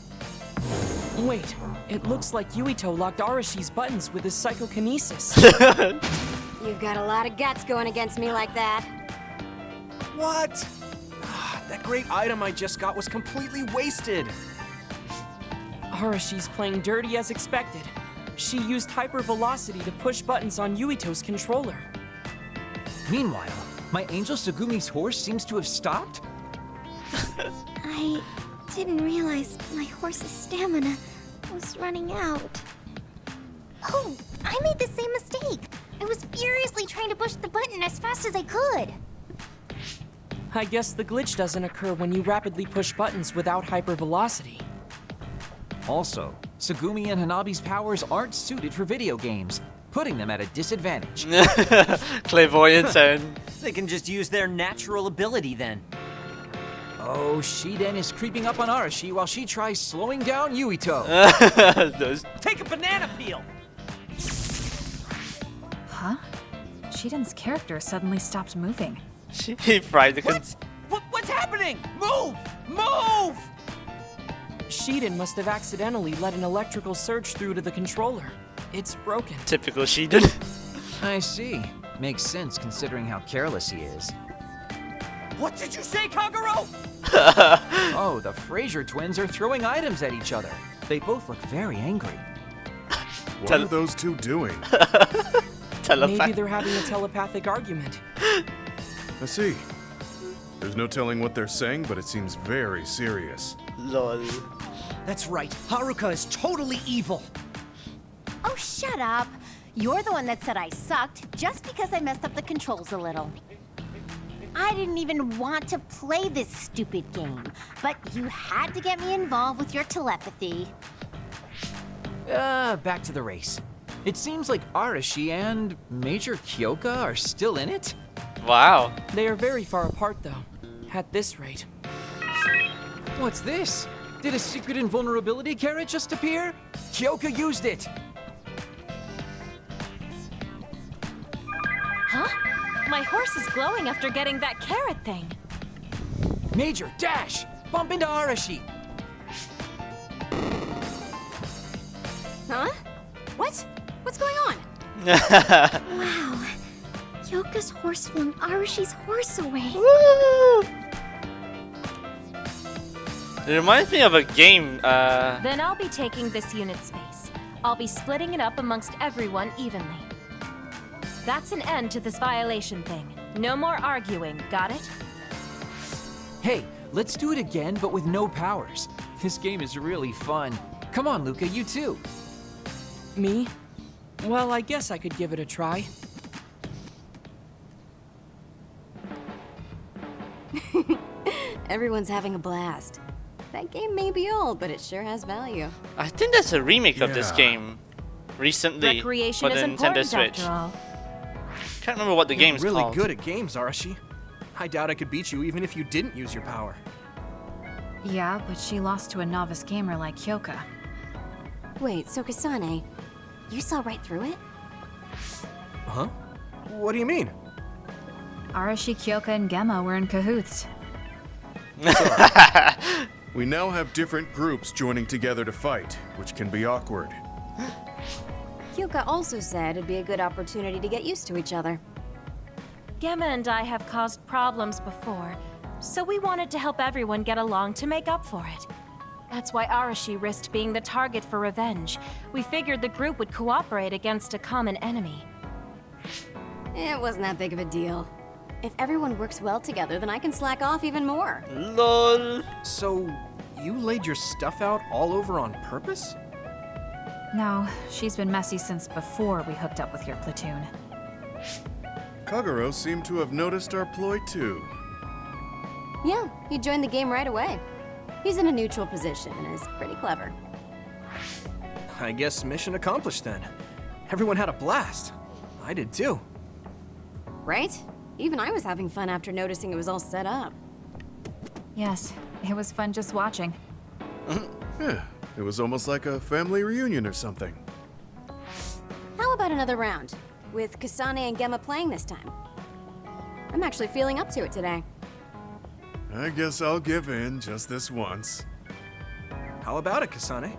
Wait, it looks like Yuito locked Arashi's buttons with his psychokinesis. You've got a lot of guts going against me like that. What? That great item I just got was completely wasted. Arashi's playing dirty as expected. She used hypervelocity to push buttons on Yuito's controller. Meanwhile, my angel Sugumi's horse seems to have stopped? I didn't realize my horse's stamina was running out. Oh, I made the same mistake. I was furiously trying to push the button as fast as I could. I guess the glitch doesn't occur when you rapidly push buttons without hypervelocity. Also, Sugumi and Hanabi's powers aren't suited for video games, putting them at a disadvantage. Clairvoyance and... They can just use their natural ability then. Oh, Shiden is creeping up on Arashi while she tries slowing down Yuito. Take a banana peel! Huh? Shiden's character suddenly stopped moving. She fried the... What's happening? Move! Move! Shiden must have accidentally let an electrical surge through to the controller. It's broken. Typical Shiden. I see. Makes sense considering how careless he is. What did you say, Kagero? Oh, the Fraser twins are throwing items at each other. They both look very angry. What are those two doing? Maybe they're having a telepathic argument. I see. There's no telling what they're saying, but it seems very serious. Lol. That's right. Haruka is totally evil. Oh, shut up. You're the one that said I sucked just because I messed up the controls a little. I didn't even want to play this stupid game, but you had to get me involved with your telepathy. Back to the race. It seems like Arashi and Major Kyoka are still in it? Wow. They are very far apart, though. At this rate. What's this? Did a secret invulnerability carrot just appear? Kyoka used it! Huh? My horse is glowing after getting that carrot thing. Major, dash! Bump into Arashi! Huh? What? What's going on? Wow. Yoka's horse flung Arashi's horse away. Woo! It reminds me of a game, Then I'll be taking this unit space. I'll be splitting it up amongst everyone evenly. That's an end to this violation thing. No more arguing, got it? Hey, let's do it again, but with no powers. This game is really fun. Come on, Luca, you too. Me? Well, I guess I could give it a try. Everyone's having a blast. That game may be old, but it sure has value. I think there's a remake of this game recently Recreation for the is Nintendo important Switch. after all. Can't remember what the game's You're really called. good at games, Arashi. I doubt I could beat you even if you didn't use your power. Yeah, but she lost to a novice gamer like Kyoka. Wait, so Kasane, you saw right through it? Huh? What do you mean? Arashi, Kyoka, and Gemma were in cahoots. We now have different groups joining together to fight, which can be awkward. Kyoka also said it'd be a good opportunity to get used to each other. Gemma and I have caused problems before, so we wanted to help everyone get along to make up for it. That's why Arashi risked being the target for revenge. We figured the group would cooperate against a common enemy. It wasn't that big of a deal. If everyone works well together, then I can slack off even more. LOL. So, you laid your stuff out all over on purpose? No, she's been messy since before we hooked up with your platoon. Kagero seemed to have noticed our ploy too. Yeah, he joined the game right away. He's in a neutral position and is pretty clever. I guess mission accomplished then. Everyone had a blast. I did too. Right? Even I was having fun after noticing it was all set up. Yes, it was fun just watching. Yeah, it was almost like a family reunion or something. How about another round? With Kasane and Gemma playing this time. I'm actually feeling up to it today. I guess I'll give in just this once. How about it, Kasane?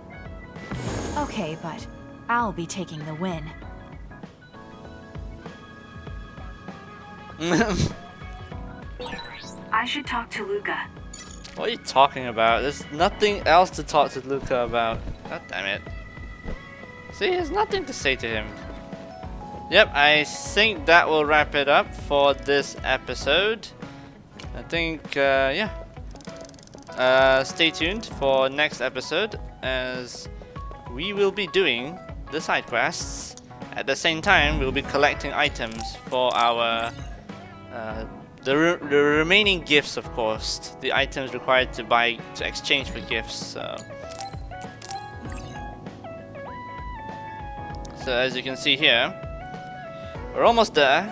Okay, but I'll be taking the win. I should talk to Luca. What are you talking about? There's nothing else to talk to Luca about. God damn it. See, there's nothing to say to him. Yep, I think that will wrap it up for this episode. I think, yeah. Stay tuned for next episode, as we will be doing the side quests. At the same time, we'll be collecting items for our the remaining gifts, of course. The items required to exchange for gifts. So as you can see here, we're almost there.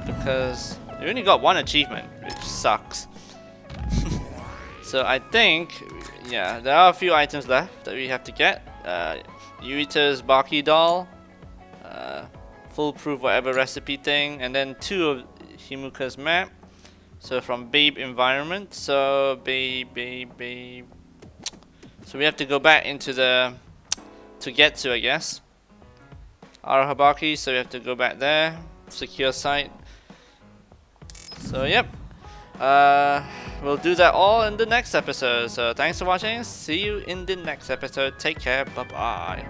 Because we only got one achievement, which sucks. So I think, yeah, there are a few items left that we have to get. Yuito's Baki doll, foolproof whatever recipe thing, and then 2 of Himuka's map. So from Babe environment, so Babe. So we have to go back into the Togetsu, I guess. Arahabaki, so we have to go back there. Secure site. So yep. We'll do that all in the next episode. So thanks for watching. See you in the next episode. Take care. Bye bye.